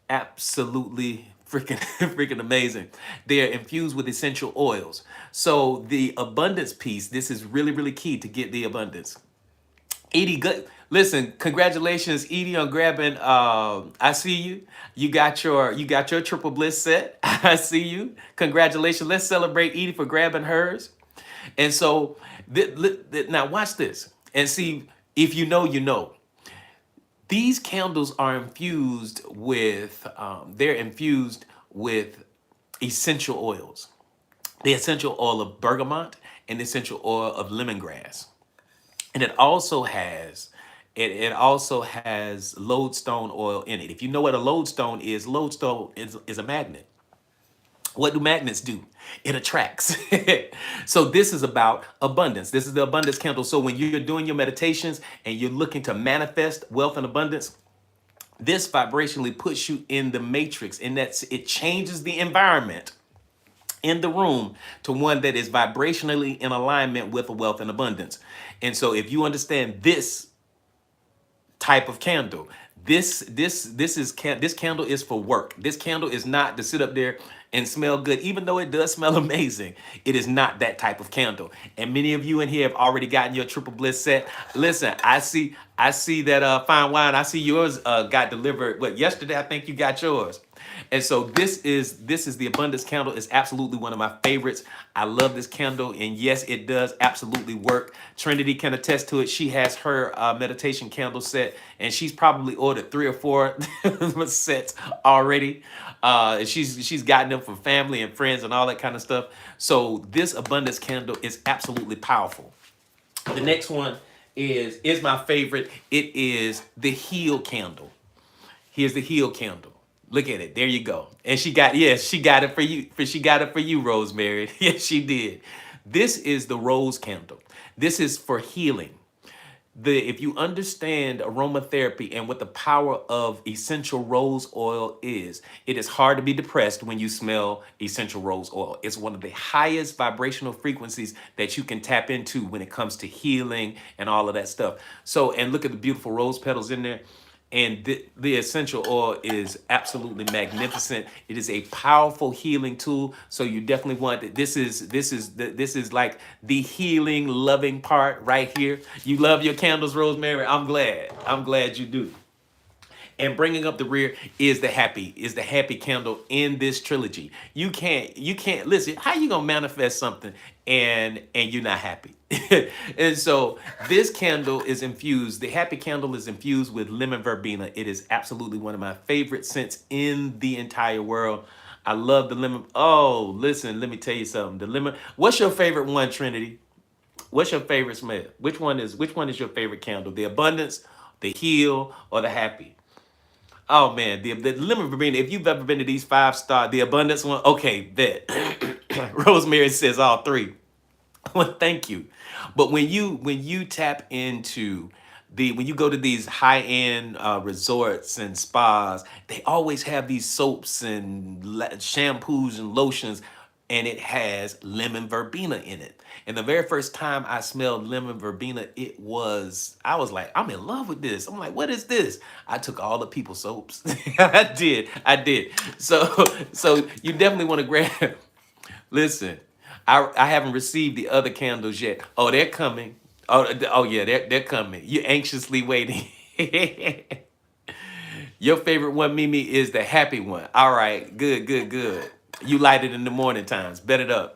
absolutely freaking amazing. They're infused with essential oils. So the abundance piece, this is really key to get the abundance. Edie, good. Listen, congratulations, Edie, on grabbing. I see you. You got your Triple Bliss set. I see you. Congratulations. Let's celebrate Edie for grabbing hers. And so now watch this and see if you know, you know. These candles are infused with, they're infused with essential oils. The essential oil of bergamot and the essential oil of lemongrass. And it also has lodestone oil in it. If you know what a lodestone is a magnet. What do magnets do? It attracts. So this is about abundance. This is the abundance candle. So when you're doing your meditations and you're looking to manifest wealth and abundance, this vibrationally puts you in the matrix, and that's it changes the environment in the room to one that is vibrationally in alignment with wealth and abundance. And so if you understand this type of candle, this candle is for work. This candle is not to sit up there and smell good, even though it does smell amazing. It is not that type of candle. And many of you in here have already gotten your triple bliss set. Listen, I see that fine wine. I see yours got delivered. What, yesterday? I think you got yours. And so this is the abundance candle. It's absolutely one of my favorites. I love this candle, and yes, it does absolutely work. Trinity can attest to it. She has her meditation candle set, and she's probably ordered 3 or 4 sets already. She's gotten them from family and friends and all that kind of stuff. So this abundance candle is absolutely powerful. The next one is my favorite. It is the heal candle. Here's the heal candle. Look at it. There you go. And she got it for you. She got it for you, Rosemary. Yes, she did. This is the rose candle. This is for healing. If you understand aromatherapy and what the power of essential rose oil is, it is hard to be depressed when you smell essential rose oil. It's one of the highest vibrational frequencies that you can tap into when it comes to healing and all of that stuff. So, and look at the beautiful rose petals in there. And the essential oil is absolutely magnificent. It is a powerful healing tool. So you definitely want it. This is like the healing, loving part right here. You love your candles, Rosemary. I'm glad. I'm glad you do. And bringing up the rear is the happy candle in this trilogy. You can't listen. How you gonna manifest something and you're not happy? And so this candle is infused. The happy candle is infused with lemon verbena. It is absolutely one of my favorite scents in the entire world. I love the lemon. Oh, listen, let me tell you something. The lemon. What's your favorite one, Trinity? What's your favorite smell? Which one is your favorite candle? The abundance, the heal, or the happy? Oh man, the lemon verbena. If you've ever been to these 5-star, the abundance one, okay, bet. Rosemary says all 3. Well, thank you. But when you tap into when you go to these high end resorts and spas, they always have these soaps and shampoos and lotions, and it has lemon verbena in it. And the very first time I smelled lemon verbena, I was like, I'm in love with this. I'm like, what is this? I took all the people soaps. I did. So you definitely want to grab. Listen, I haven't received the other candles yet. Oh, they're coming. Oh yeah, they're coming. You anxiously waiting. Your favorite one, Mimi, is the happy one. All right, good, good, good. You light it in the morning times. Bet it up.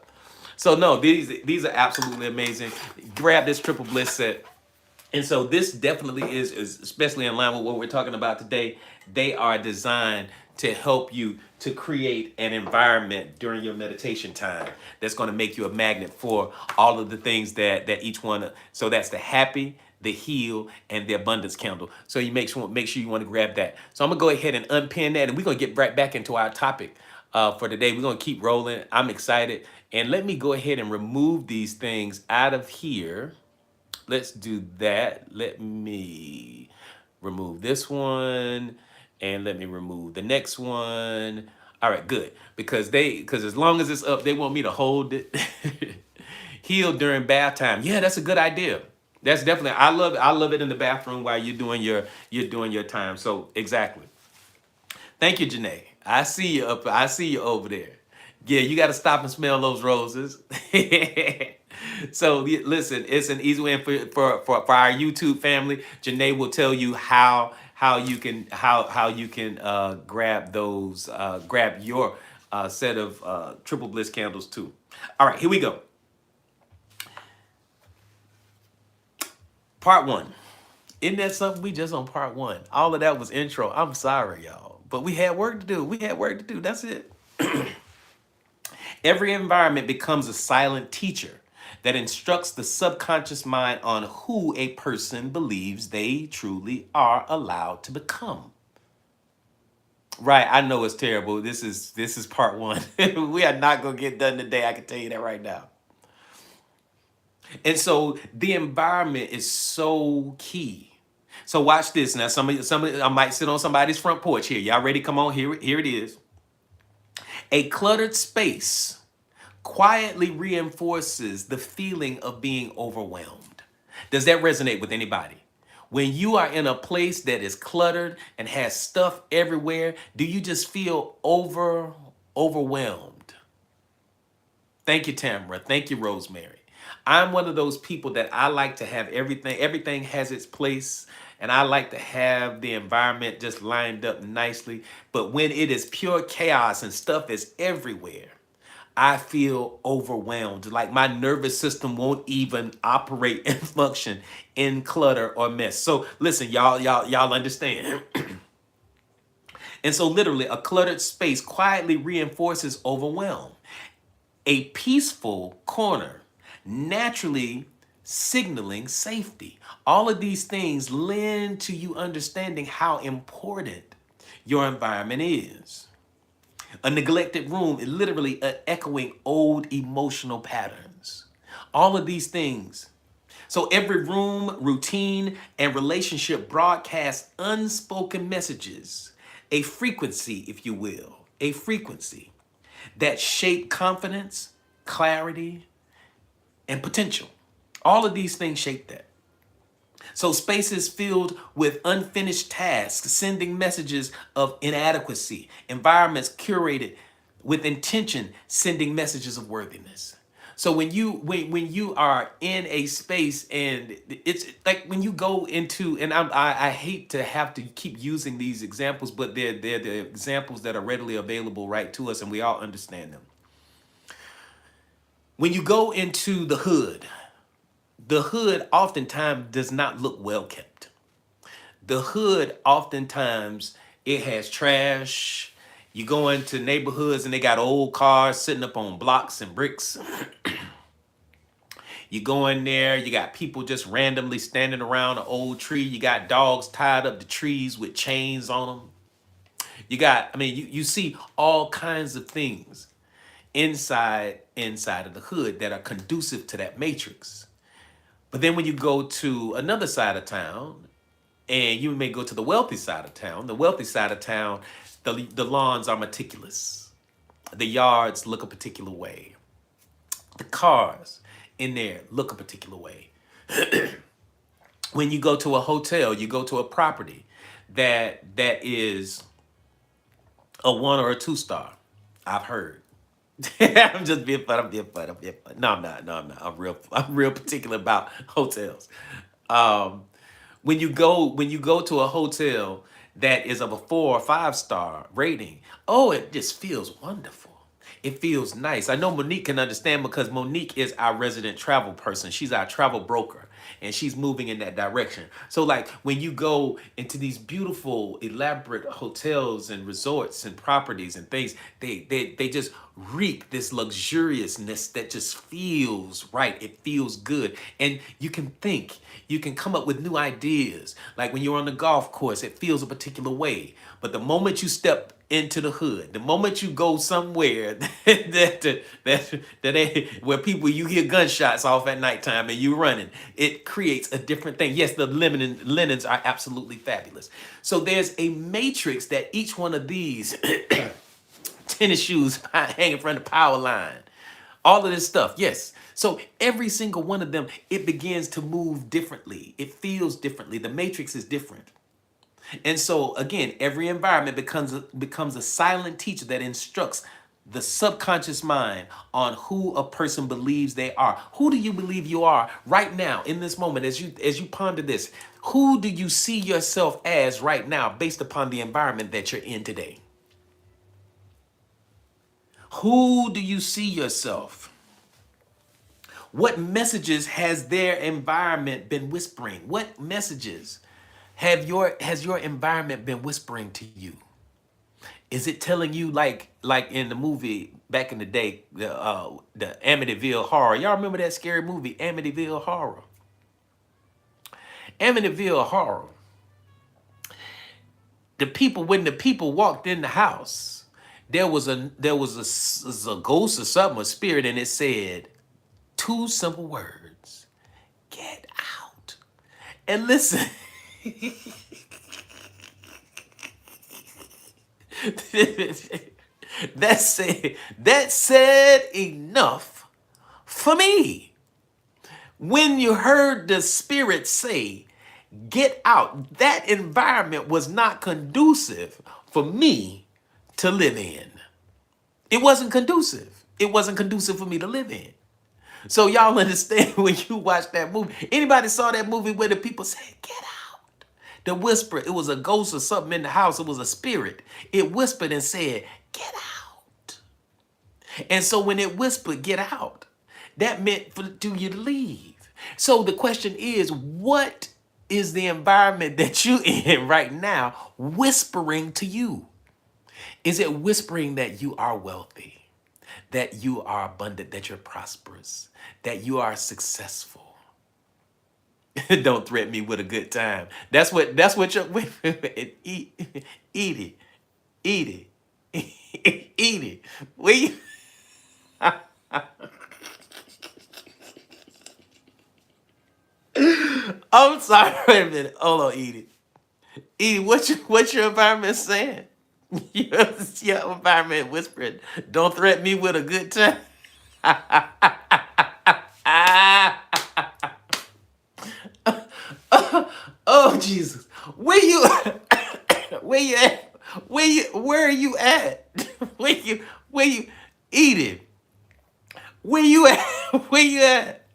So no, these are absolutely amazing. Grab this triple bliss set. And so this definitely is especially in line with what we're talking about today. They are designed to help you to create an environment during your meditation time that's going to make you a magnet for all of the things that each one. So that's the happy, the heal, and the abundance candle. So you make sure you want to grab that. So I'm gonna go ahead and unpin that, and we're gonna get right back into our topic for today. We're gonna keep rolling. I'm excited, and let me go ahead and remove these things out of here. Let's do that. Let me remove this one, and let me remove the next one. All right, good. Because as long as it's up, they want me to hold it. Heal during bath time. Yeah, that's a good idea. That's definitely, I love it in the bathroom while you're doing your time. So exactly. Thank you, Janae. I see you over there. Yeah, you got to stop and smell those roses. So listen, it's an easy way for our YouTube family. Janae will tell you how you can grab your set of triple bliss candles too. All right, here we go. Part one. Isn't that something? We just on part one. All of that was intro. I'm sorry, y'all. But we had work to do. We had work to do. That's it. Every environment becomes a silent teacher that instructs the subconscious mind on who a person believes they truly are allowed to become. Right, I know it's terrible. This is part one. We are not gonna get done today. I can tell you that right now. And so the environment is so key. So watch this now. Somebody, I might sit on somebody's front porch here. Y'all ready? Come on, here it is. A cluttered space quietly reinforces the feeling of being overwhelmed. Does that resonate with anybody? When you are in a place that is cluttered and has stuff everywhere, do you just feel overwhelmed? Thank you, Tamara. Thank you, Rosemary. I'm one of those people that I like to have everything. Everything has its place, and I like to have the environment just lined up nicely. But when it is pure chaos and stuff is everywhere, I feel overwhelmed. Like my nervous system won't even operate and function in clutter or mess. So listen, y'all understand. And so literally a cluttered space quietly reinforces overwhelm. A peaceful corner naturally signaling safety. All of these things lend to you understanding how important your environment is. A neglected room is literally echoing old emotional patterns. All of these things. So every room, routine, and relationship broadcasts unspoken messages, a frequency, if you will, a frequency that shape confidence, clarity, and potential. All of these things shape that. So spaces filled with unfinished tasks, sending messages of inadequacy, environments curated with intention, sending messages of worthiness. So when you are in a space, and it's like when you go into, and I hate to have to keep using these examples, but they're the examples that are readily available right to us, and we all understand them. When you go into the hood oftentimes does not look well kept. The hood oftentimes it has trash. You go into neighborhoods and they got old cars sitting up on blocks and bricks. You go in there, you got people just randomly standing around an old tree. You got dogs tied up to trees with chains on them. You see all kinds of things inside of the hood that are conducive to that matrix. But then when you go to another side of town, and you may go to the wealthy side of town, the lawns are meticulous. The yards look a particular way. The cars in there look a particular way. When you go to a hotel, you go to a property that is a 1 or a 2 star. I've heard. I'm just being fun. I'm being fun. No, I'm not. I'm real particular about hotels. Um, when you go to a hotel that is of a 4 or 5 star rating, oh, it just feels wonderful. It feels nice. I know Monique can understand because Monique is our resident travel person. She's our travel broker and she's moving in that direction. So like when you go into these beautiful, elaborate hotels and resorts and properties and things, they just reek this luxuriousness that just feels right. It feels good. And you can come up with new ideas. Like when you're on the golf course, it feels a particular way. But the moment you step into the hood, the moment you go somewhere where people, you hear gunshots off at nighttime and you running, it creates a different thing. Yes, the linens are absolutely fabulous. So there's a matrix that each one of these tennis shoes hanging from the power line, all of this stuff. Yes. So every single one of them, it begins to move differently. It feels differently. The matrix is different. And so again, every environment becomes a silent teacher that instructs the subconscious mind on who a person believes they are. Who do you believe you are right now in this moment as you ponder this? Who do you see yourself as right now based upon the environment that you're in today? Who do you see yourself? What messages has their environment been whispering? What messages has your environment been whispering to you? Is it telling you like in the movie back in the day, the Amityville Horror? Y'all remember that scary movie, Amityville Horror? Amityville Horror. When the people walked in the house, there was a ghost or something, a spirit, and it said two simple words: "Get out." And listen, that said enough for me. When you heard the spirit say, "Get out," that environment was not conducive for me to live in. It wasn't conducive. It wasn't conducive for me to live in. So y'all understand when you watch that movie. Anybody saw that movie where the people said, "Get out"? The whisper, it was a ghost or something in the house. It was a spirit. It whispered and said, "Get out." And so when it whispered, "Get out," that meant for you to leave. So the question is, what is the environment that you're in right now whispering to you? Is it whispering that you are wealthy, that you are abundant, that you're prosperous, that you are successful? Don't threaten me with a good time. That's what you're eat it. Eat it. Eat it. Will you? I'm sorry. Wait a minute. Hold on, eat it. Eat it. What's your environment saying? Your environment whispering, "Don't threaten me with a good time." Oh Jesus. Where you where you at? Where are you at? Where you eat it? Where you at? Where you at?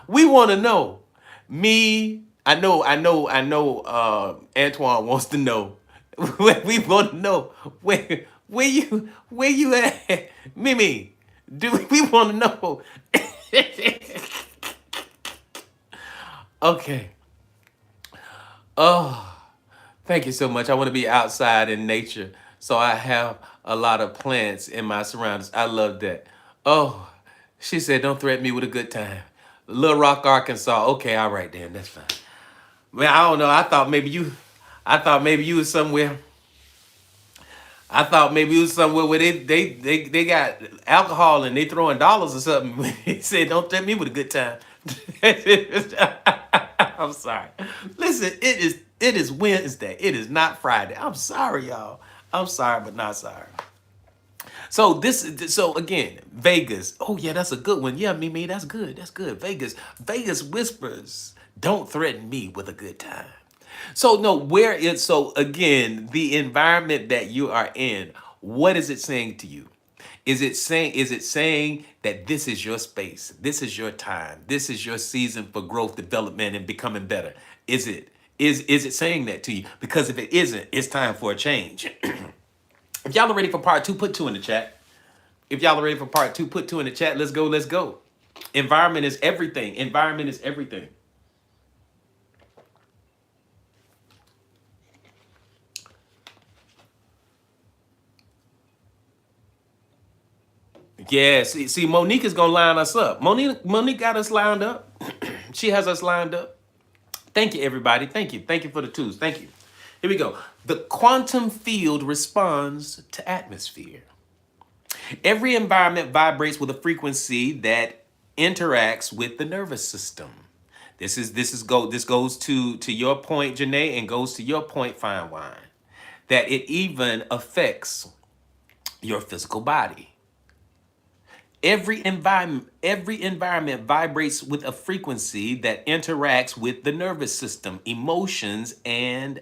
We want to know. Me, I know Antoine wants to know. We want to know where you at? Mimi, do we want to know? Okay. Oh, thank you so much. I want to be outside in nature. So I have a lot of plants in my surroundings. I love that. Oh, she said, "Don't threaten me with a good time." Little Rock, Arkansas. Okay, all right then. That's fine. Man, I don't know. I thought maybe you was somewhere. I thought maybe it was somewhere where they got alcohol and they throwing dollars or something. He said, "Don't threaten me with a good time." I'm sorry. Listen, it is Wednesday. It is not Friday. I'm sorry, y'all. I'm sorry, but not sorry. So again, Vegas. Oh yeah, that's a good one. Yeah, Mimi, that's good. That's good. Vegas whispers, "Don't threaten me with a good time." So no, so again, the environment that you are in, what is it saying to you? Is it saying that this is your space? This is your time. This is your season for growth, development, and becoming better? Is it saying that to you? Because if it isn't, it's time for a change. If y'all are ready for part two, put two in the chat. If y'all are ready for part two, put two in the chat. Let's go. Let's go. Environment is everything. Environment is everything. Yeah, see, Monique is gonna line us up. Monique got us lined up. She has us lined up. Thank you, everybody. Thank you for the twos. Thank you. Here we go. The quantum field responds to atmosphere. Every environment vibrates with a frequency that interacts with the nervous system. This goes to your point, Janae, and goes to your point, Fine Wine. That it even affects your physical body. Every environment vibrates with a frequency that interacts with the nervous system, emotions, and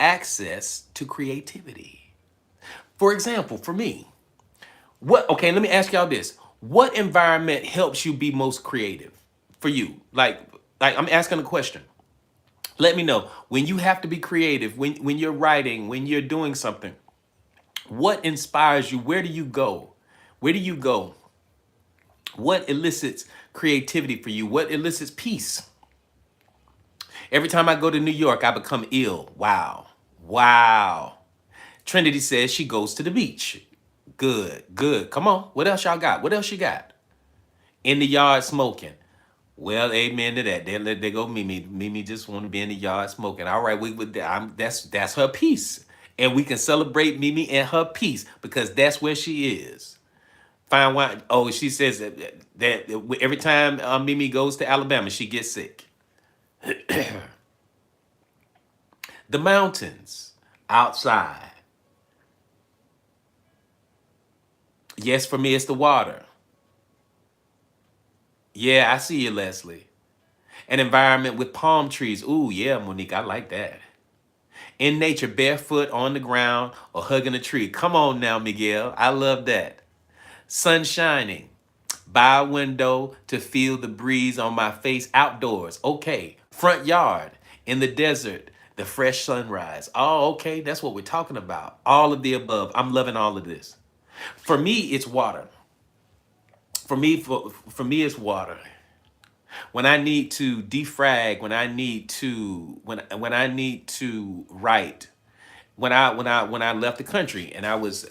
access to creativity. For example, for me, let me ask y'all this. What environment helps you be most creative for you? Like I'm asking a question. Let me know. When you have to be creative, when you're writing, when you're doing something, what inspires you? Where do you go? Where do you go What elicits creativity for you? What elicits peace? Every time I go to New York, I become ill. Wow. Wow. Trinity says she goes to the beach. Good, good. Come on. What else y'all got? What else you got? In the yard smoking. Well, amen to that. There go Mimi. Mimi just want to be in the yard smoking. All right, we would. That's her peace, and we can celebrate Mimi and her peace because that's where she is. Fine wine. Oh, she says that every time Mimi goes to Alabama, she gets sick. The mountains outside. Yes, for me, it's the water. Yeah, I see you, Leslie. An environment with palm trees. Ooh, yeah, Monique, I like that. In nature, barefoot on the ground or hugging a tree. Come on now, Miguel. I love that. Sun shining. By a window to feel the breeze on my face outdoors. Okay. Front yard. In the desert. The fresh sunrise. Oh, okay. That's what we're talking about. All of the above. I'm loving all of this. For me, it's water. For me, it's water. When I need to defrag, when I need to write, when I left the country and I was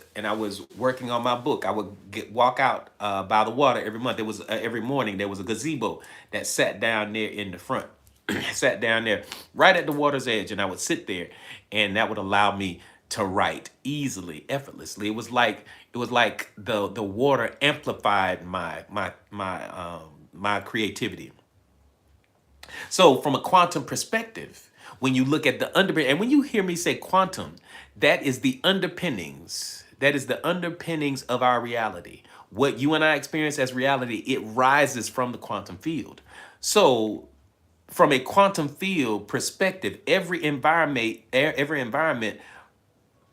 working on my book, I would walk out by the water every month. There was every morning there was a gazebo that sat down there in the front, sat down there right at the water's edge, and I would sit there, and that would allow me to write easily, effortlessly. It was like the water amplified my creativity. So from a quantum perspective, when you look at the under and when you hear me say quantum, that is the underpinnings. That is the underpinnings of our reality. What you and I experience as reality, it rises from the quantum field. So from a quantum field perspective, every environment,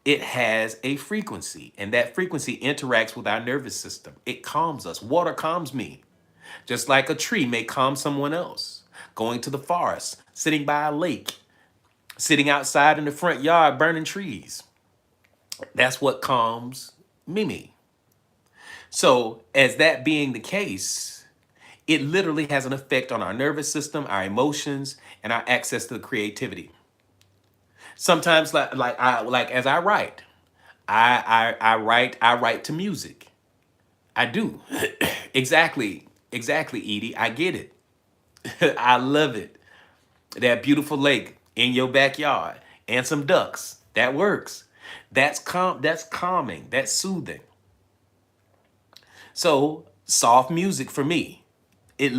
it has a frequency, and that frequency interacts with our nervous system. It calms us. Water calms me. Just like a tree may calm someone else. Going to the forest, sitting by a lake, sitting outside in the front yard burning trees. That's what calms Mimi. So, as that being the case, it literally has an effect on our nervous system, our emotions, and our access to creativity. Sometimes, like as I write, I write to music. I do. Exactly, Edie. I get it. I love it. That beautiful lake in your backyard and some ducks. That works. That's calming. That's soothing. So soft music for me, it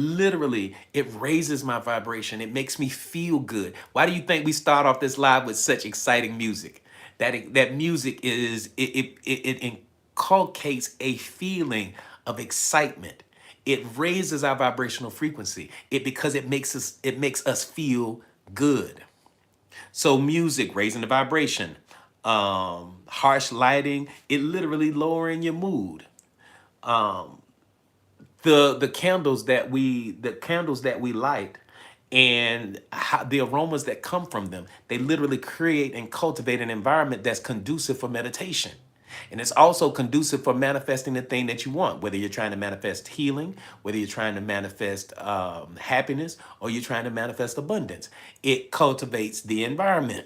raises my vibration. It makes me feel good. Why do you think we start off this live with such exciting music? That music it inculcates a feeling of excitement. It raises our vibrational frequency. Because it makes us feel good. So music raising the vibration, harsh lighting, it literally lowering your mood. The candles that we light and the aromas that come from them, they literally create and cultivate an environment that's conducive for meditation. And it's also conducive for manifesting the thing that you want, whether you're trying to manifest healing, whether you're trying to manifest happiness, or you're trying to manifest abundance. It cultivates the environment.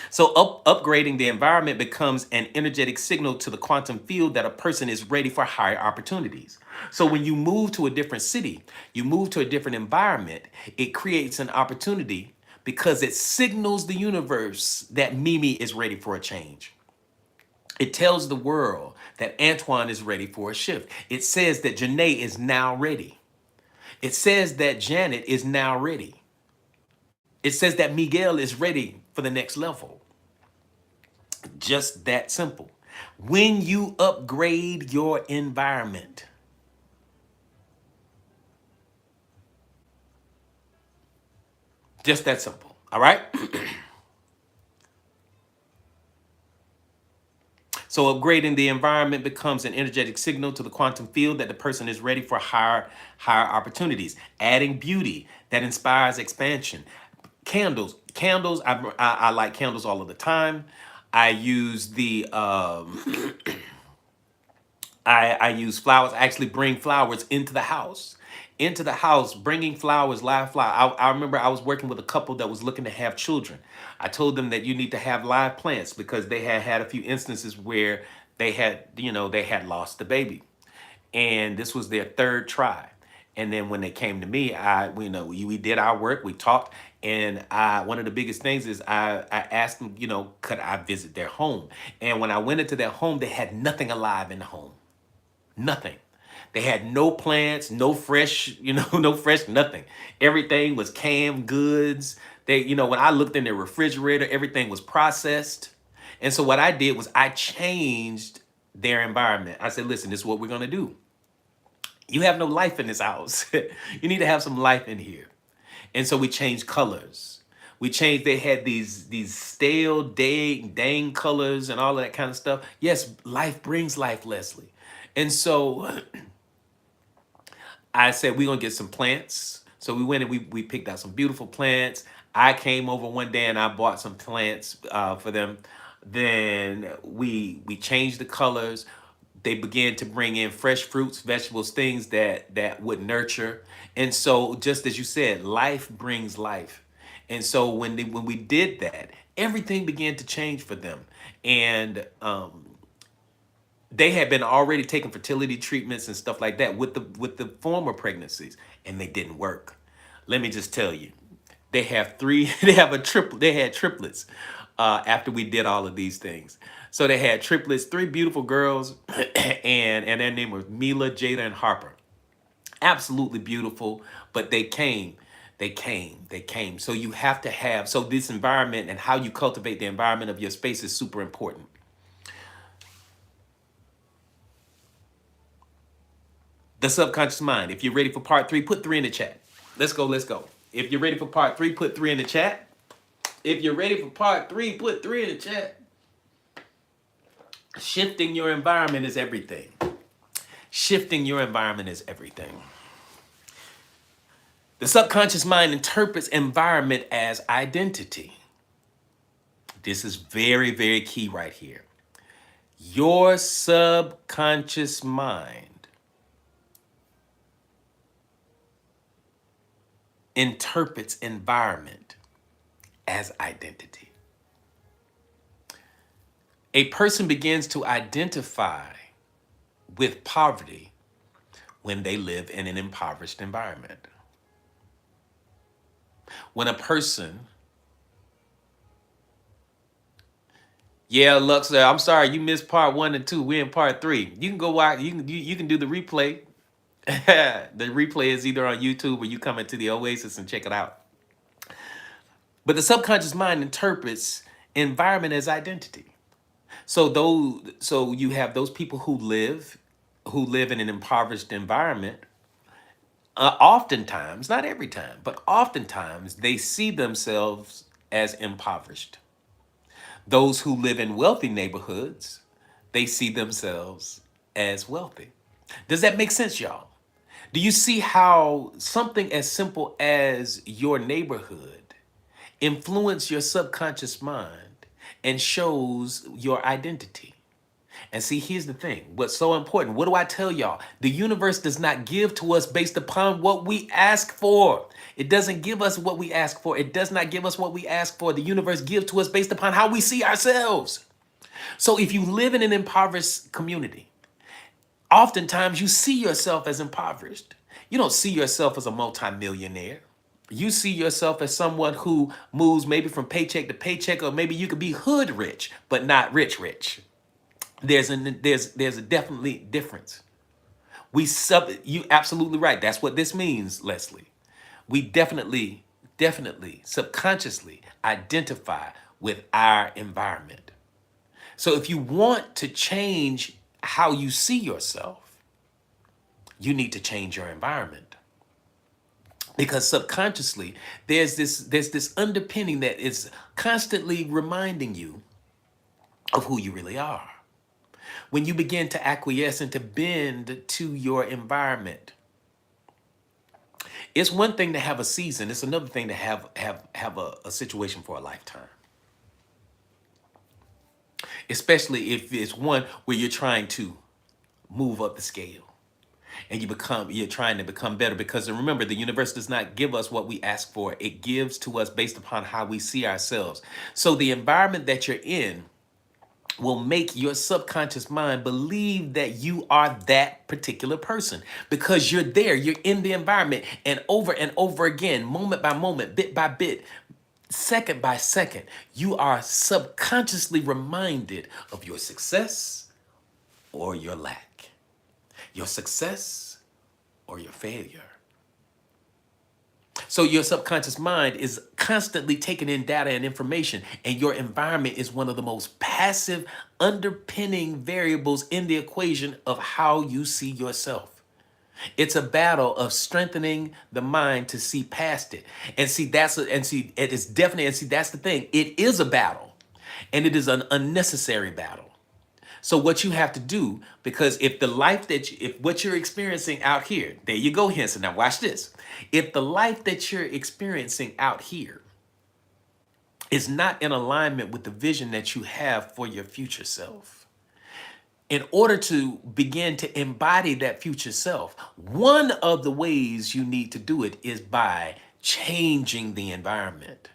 So upgrading the environment becomes an energetic signal to the quantum field that a person is ready for higher opportunities. So when you move to a different city, you move to a different environment, it creates an opportunity because it signals the universe that Mimi is ready for a change. It tells the world that Antoine is ready for a shift. It says that Janae is now ready. It says that Janet is now ready. It says that Miguel is ready for the next level. Just that simple. When you upgrade your environment, just that simple. All right. So upgrading the environment becomes an energetic signal to the quantum field that the person is ready for higher opportunities. Adding beauty that inspires expansion. Candles. I like candles all of the time. I use the I use flowers. I actually bring flowers into the house. Into the house, bringing flowers, live flower. I remember I was working with a couple that was looking to have children. I told them that you need to have live plants because they had had a few instances where they had, they had lost the baby, and this was their third try. And then when they came to me, we did our work, we talked, and one of the biggest things is I asked them, could I visit their home? And when I went into their home, they had nothing alive in the home. Nothing. They had no plants, no fresh, no fresh, nothing. Everything was canned goods. When I looked in their refrigerator, everything was processed. And so what I did was I changed their environment. I said, listen, this is what we're going to do. You have no life in this house. You need to have some life in here. And so we changed colors. They had these stale, dang colors and all of that kind of stuff. Yes, life brings life, Leslie. And so I said, we're going to get some plants. So we went and we picked out some beautiful plants. I came over one day and I bought some plants for them. Then we changed the colors. They began to bring in fresh fruits, vegetables, things that would nurture. And so just as you said, life brings life. And so when we did that, everything began to change for them. And they had been already taking fertility treatments and stuff like that with the former pregnancies, and they didn't work. Let me just tell you, they have they had triplets after we did all of these things. So they had triplets, three beautiful girls, and their name was Mila, Jada, and Harper. Absolutely beautiful, but they came. So you have to have, so this environment and how you cultivate the environment of your space is super important. The subconscious mind. If you're ready for part 3, put 3 in the chat. Let's go. If you're ready for part 3, put 3 in the chat. If you're ready for part 3, put 3 in the chat. Shifting your environment is everything. Shifting your environment is everything. The subconscious mind interprets environment as identity. This is very, very key right here. Your subconscious mind interprets environment as identity. A person begins to identify with poverty when they live in an impoverished environment. When a person, Lux, I'm sorry, you missed part 1 and 2. We're in part 3. You can go watch, you can do the replay. The replay is either on YouTube or you come into the Oasis and check it out. But the subconscious mind interprets environment as identity. So you have those people who live in an impoverished environment. Oftentimes, not every time, but oftentimes they see themselves as impoverished. Those who live in wealthy neighborhoods, they see themselves as wealthy. Does that make sense, y'all? Do you see how something as simple as your neighborhood influence your subconscious mind and shows your identity? And see, here's the thing. What's so important? What do I tell y'all? The universe does not give to us based upon what we ask for. It doesn't give us what we ask for. It does not give us what we ask for. The universe gives to us based upon how we see ourselves. So if you live in an impoverished community, oftentimes you see yourself as impoverished. You don't see yourself as a multimillionaire. You see yourself as someone who moves maybe from paycheck to paycheck, or maybe you could be hood rich, but not rich. There's a definitely difference. You absolutely right. That's what this means, Leslie. We definitely subconsciously identify with our environment. So if you want to change how you see yourself, you need to change your environment. Because subconsciously, there's this underpinning that is constantly reminding you of who you really are. When you begin to acquiesce and to bend to your environment, it's one thing to have a season. It's another thing to have a situation for a lifetime. Especially if it's one where you're trying to move up the scale. And you're trying to become better, because remember, the universe does not give us what we ask for. It gives to us based upon how we see ourselves. So the environment that you're in will make your subconscious mind believe that you are that particular person, because you're there, you're in the environment, and over again, moment by moment, bit by bit, second by second, you are subconsciously reminded of your success or your lack, your success or your failure. So your subconscious mind is constantly taking in data and information, and your environment is one of the most passive underpinning variables in the equation of how you see yourself. It's a battle of strengthening the mind to see past it. And see, it is definitely, and see, that's the thing. It is a battle, and it is an unnecessary battle. So what you have to do, because if what you're experiencing out here, there you go, Henson. Now watch this. If the life that you're experiencing out here is not in alignment with the vision that you have for your future self, in order to begin to embody that future self, one of the ways you need to do it is by changing the environment.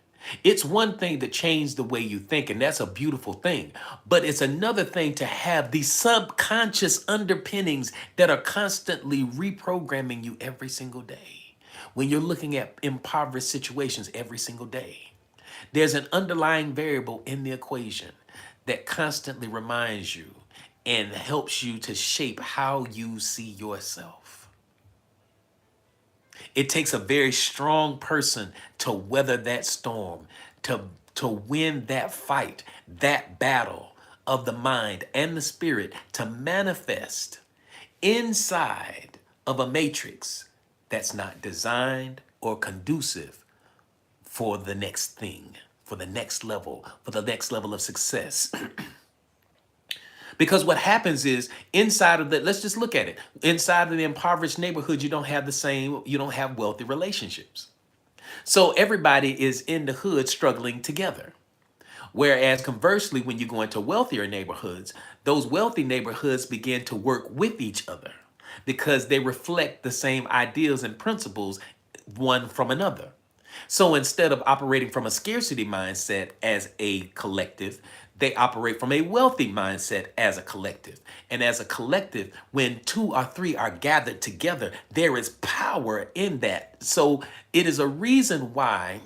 It's one thing to change the way you think, and that's a beautiful thing. But it's another thing to have these subconscious underpinnings that are constantly reprogramming you every single day. When you're looking at impoverished situations every single day, there's an underlying variable in the equation that constantly reminds you and helps you to shape how you see yourself. It takes a very strong person to weather that storm, to win that fight, that battle of the mind and the spirit, to manifest inside of a matrix that's not designed or conducive for the next thing, for the next level of success. Because what happens is, inside of let's just look at it. Inside of the impoverished neighborhood, you don't have wealthy relationships. So everybody is in the hood struggling together. Whereas conversely, when you go into wealthier neighborhoods, those wealthy neighborhoods begin to work with each other because they reflect the same ideals and principles one from another. So instead of operating from a scarcity mindset as a collective, they operate from a wealthy mindset as a collective. And as a collective, when 2 or 3 are gathered together, there is power in that. So it is a reason why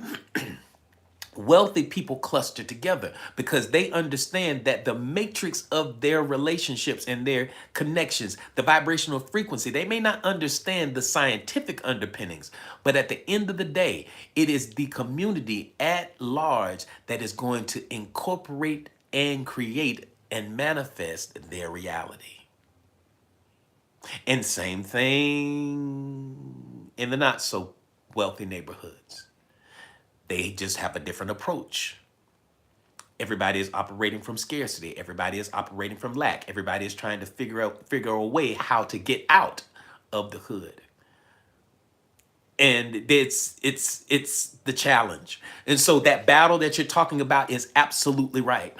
wealthy people cluster together, because they understand that the matrix of their relationships and their connections, the vibrational frequency, they may not understand the scientific underpinnings, but at the end of the day, it is the community at large that is going to incorporate and create and manifest their reality. And same thing in the not so wealthy neighborhoods. They just have a different approach. Everybody is operating from scarcity. Everybody is operating from lack. Everybody is trying to figure a way how to get out of the hood. And it's the challenge. And so that battle that you're talking about is absolutely right.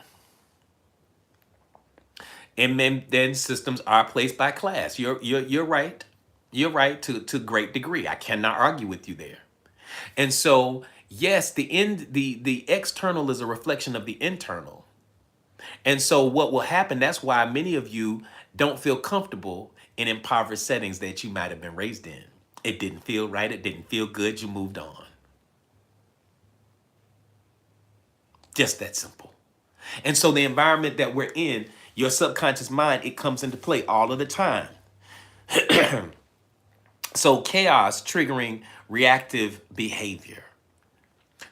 And then systems are placed by class. You're right. You're right to great degree. I cannot argue with you there. And so, yes, the external is a reflection of the internal. And so what will happen, that's why many of you don't feel comfortable in impoverished settings that you might have been raised in. It didn't feel right. It didn't feel good. You moved on. Just that simple. And so the environment that we're in, your subconscious mind, it comes into play all of the time. So chaos triggering reactive behavior.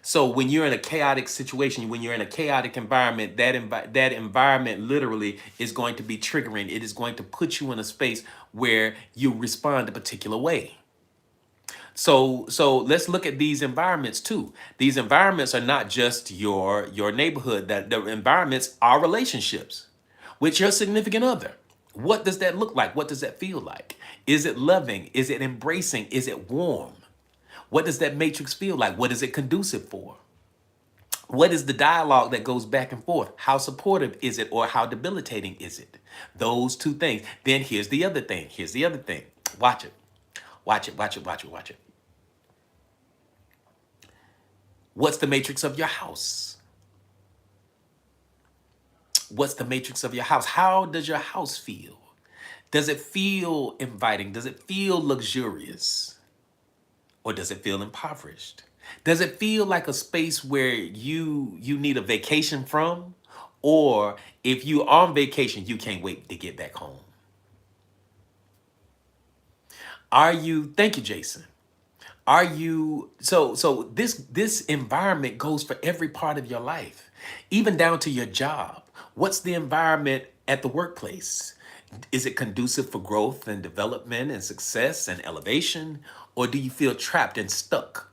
So when you're in a chaotic situation, when you're in a chaotic environment, that environment literally is going to be triggering. It is going to put you in a space where you respond a particular way. So let's look at these environments too. These environments are not just your neighborhood. That the environments are relationships with your significant other. What does that look like? What does that feel like? Is it loving? Is it embracing? Is it warm? What does that matrix feel like? What is it conducive for? What is the dialogue that goes back and forth? How supportive is it or how debilitating is it? Those two things. Then here's the other thing. Here's the other thing. Watch it. Watch it. Watch it. Watch it. Watch it. What's the matrix of your house? What's the matrix of your house? How does your house feel? Does it feel inviting? Does it feel luxurious? Or does it feel impoverished? Does it feel like a space where you need a vacation from? Or if you're on vacation, you can't wait to get back home? Are you, thank you, Jason. Are you, so this environment goes for every part of your life, even down to your job. What's the environment at the workplace? Is it conducive for growth and development and success and elevation? Or do you feel trapped and stuck,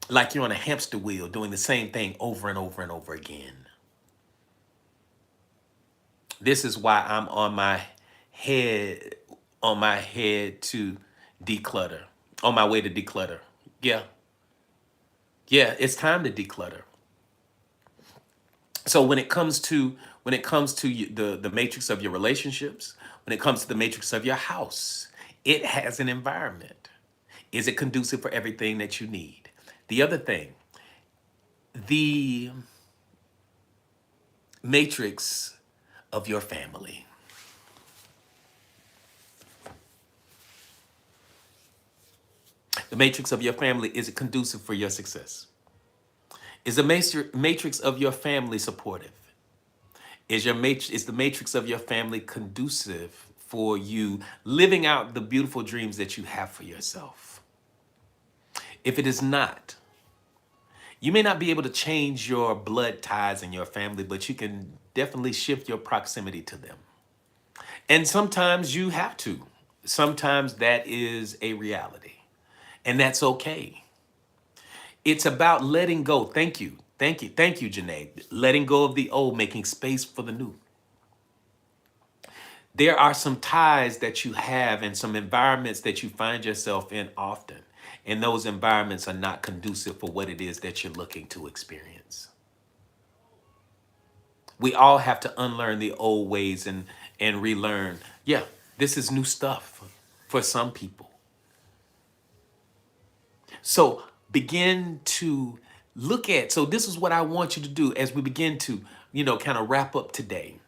like you're on a hamster wheel doing the same thing over and over and over again? This is why I'm head on my head to declutter, on my way to declutter. Yeah. Yeah, it's time to declutter. So the matrix of your relationships, when it comes to the matrix of your house, it has an environment. Is it conducive for everything that you need? The other thing, the matrix of your family. The matrix of your family, is it conducive for your success? Is the matrix of your family supportive? Is the matrix of your family conducive for you living out the beautiful dreams that you have for yourself? If it is not, you may not be able to change your blood ties in your family, but you can definitely shift your proximity to them. And sometimes you have to. Sometimes that is a reality. And that's okay. It's about letting go. Thank you. Thank you. Thank you, Janae. Letting go of the old, making space for the new. There are some ties that you have and some environments that you find yourself in often. And those environments are not conducive for what it is that you're looking to experience. We all have to unlearn the old ways and relearn. Yeah, this is new stuff for some people. So begin to look at, so this is what I want you to do as we begin to, kind of wrap up today.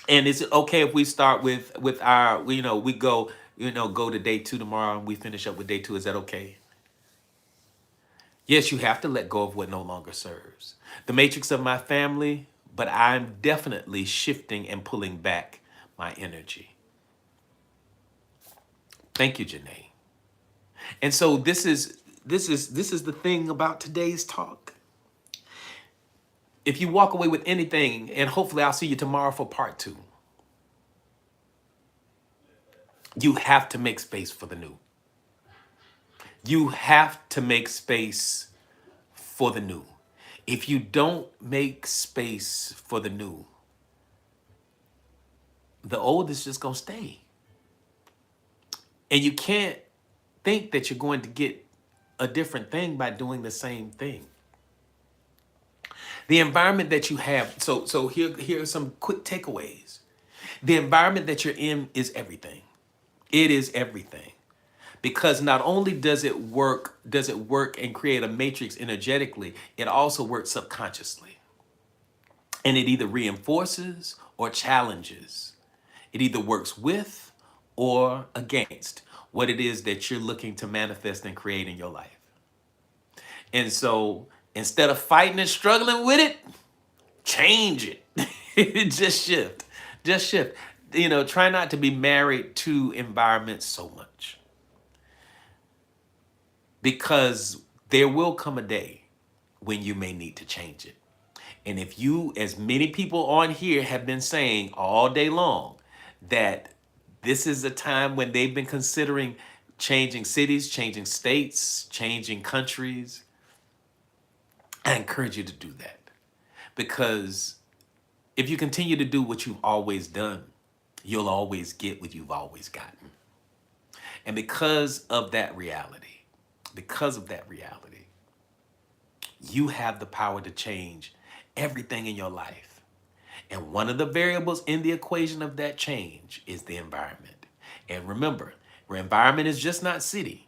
And is it okay if we start with our, we go, go to day 2 tomorrow and we finish up with day 2? Is that okay? Yes, you have to let go of what no longer serves. The matrix of my family, but I'm definitely shifting and pulling back my energy. Thank you, Janae. And so this is the thing about today's talk. If you walk away with anything, and hopefully I'll see you tomorrow for part 2, you have to make space for the new. You have to make space for the new. If you don't make space for the new, the old is just going to stay. And you can't think that you're going to get a different thing by doing the same thing. The environment that you have, so here are some quick takeaways. The environment that you're in is everything. It is everything. Because not only does it work and create a matrix energetically, it also works subconsciously. And it either reinforces or challenges. It either works with or against what it is that you're looking to manifest and create in your life. And so instead of fighting and struggling with it, change it. Just shift. Just shift. Try not to be married to environments so much. Because there will come a day when you may need to change it. And if you, as many people on here have been saying all day long, that this is a time when they've been considering changing cities, changing states, changing countries, I encourage you to do that. Because if you continue to do what you've always done, you'll always get what you've always gotten. And because of that reality, You have the power to change everything in your life. And one of the variables in the equation of that change is the environment. And remember, environment is just not city.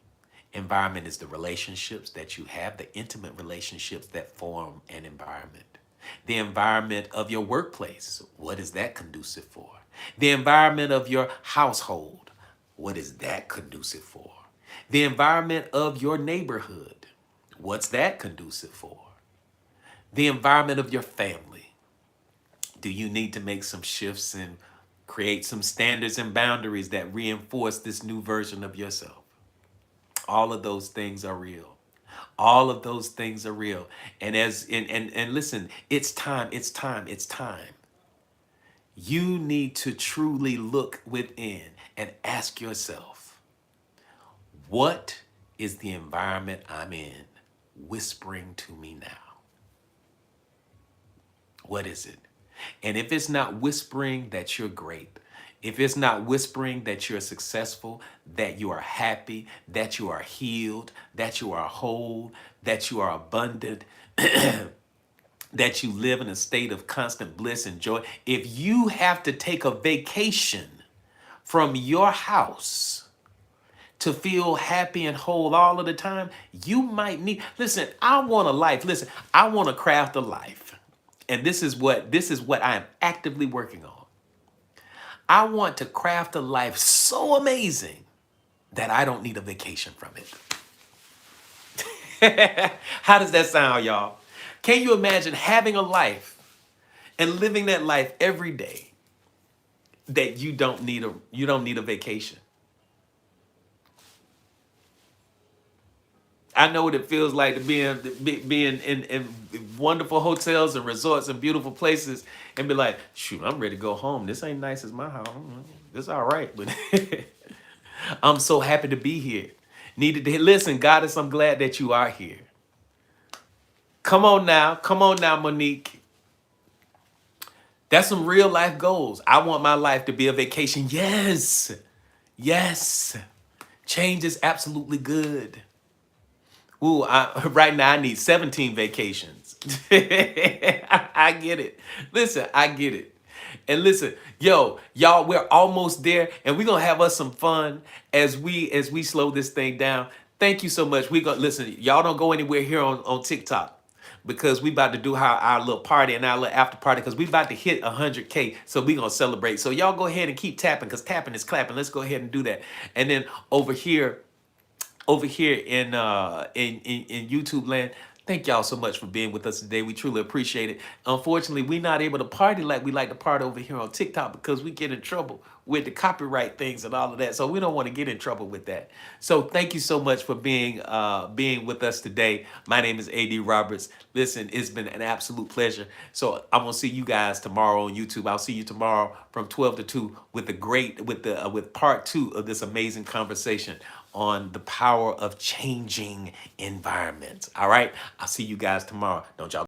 Environment is the relationships that you have, the intimate relationships that form an environment. The environment of your workplace, what is that conducive for? The environment of your household, what is that conducive for? The environment of your neighborhood, what's that conducive for? The environment of your family. Do you need to make some shifts and create some standards and boundaries that reinforce this new version of yourself? All of those things are real. All of those things are real. And and listen, it's time, it's time, it's time. You need to truly look within and ask yourself, what is the environment I'm in whispering to me now? What is it? And if it's not whispering that you're great, if it's not whispering that you're successful, that you are happy, that you are healed, that you are whole, that you are abundant, that you live in a state of constant bliss and joy, if you have to take a vacation from your house to feel happy and whole all of the time, you might need, listen, I want a life. Listen, I want to craft a life. And this is what I am actively working on. I want to craft a life so amazing that I don't need a vacation from it. How does that sound, y'all? Can you imagine having a life and living that life every day that you don't need a vacation? I know what it feels like to be in wonderful hotels and resorts and beautiful places and be like, shoot, I'm ready to go home. This ain't nice as my house. This all right, but I'm so happy to be here. Needed to listen, Goddess, I'm glad that you are here. Come on now, Monique. That's some real life goals. I want my life to be a vacation. Yes, yes. Change is absolutely good. Ooh, right now I need 17 vacations. I get it. Listen, I get it. And listen, yo, y'all, we're almost there, and we're gonna have us some fun as we slow this thing down. Thank you so much. We gonna listen, y'all don't go anywhere here on TikTok because we about to do our little party and our little after party because we about to hit 100K. So we gonna celebrate. So y'all go ahead and keep tapping because tapping is clapping. Let's go ahead and do that. And then over here in YouTube land, thank y'all so much for being with us today. We truly appreciate it. Unfortunately, we're not able to party like we like to party over here on TikTok because we get in trouble with the copyright things and all of that. So we don't want to get in trouble with that. So thank you so much for being with us today. My name is AD Roberts. Listen, it's been an absolute pleasure. So I'm gonna see you guys tomorrow on YouTube. I'll see you tomorrow from 12 to 2 with part 2 of this amazing conversation on the power of changing environments. All right. I'll see you guys tomorrow. Don't y'all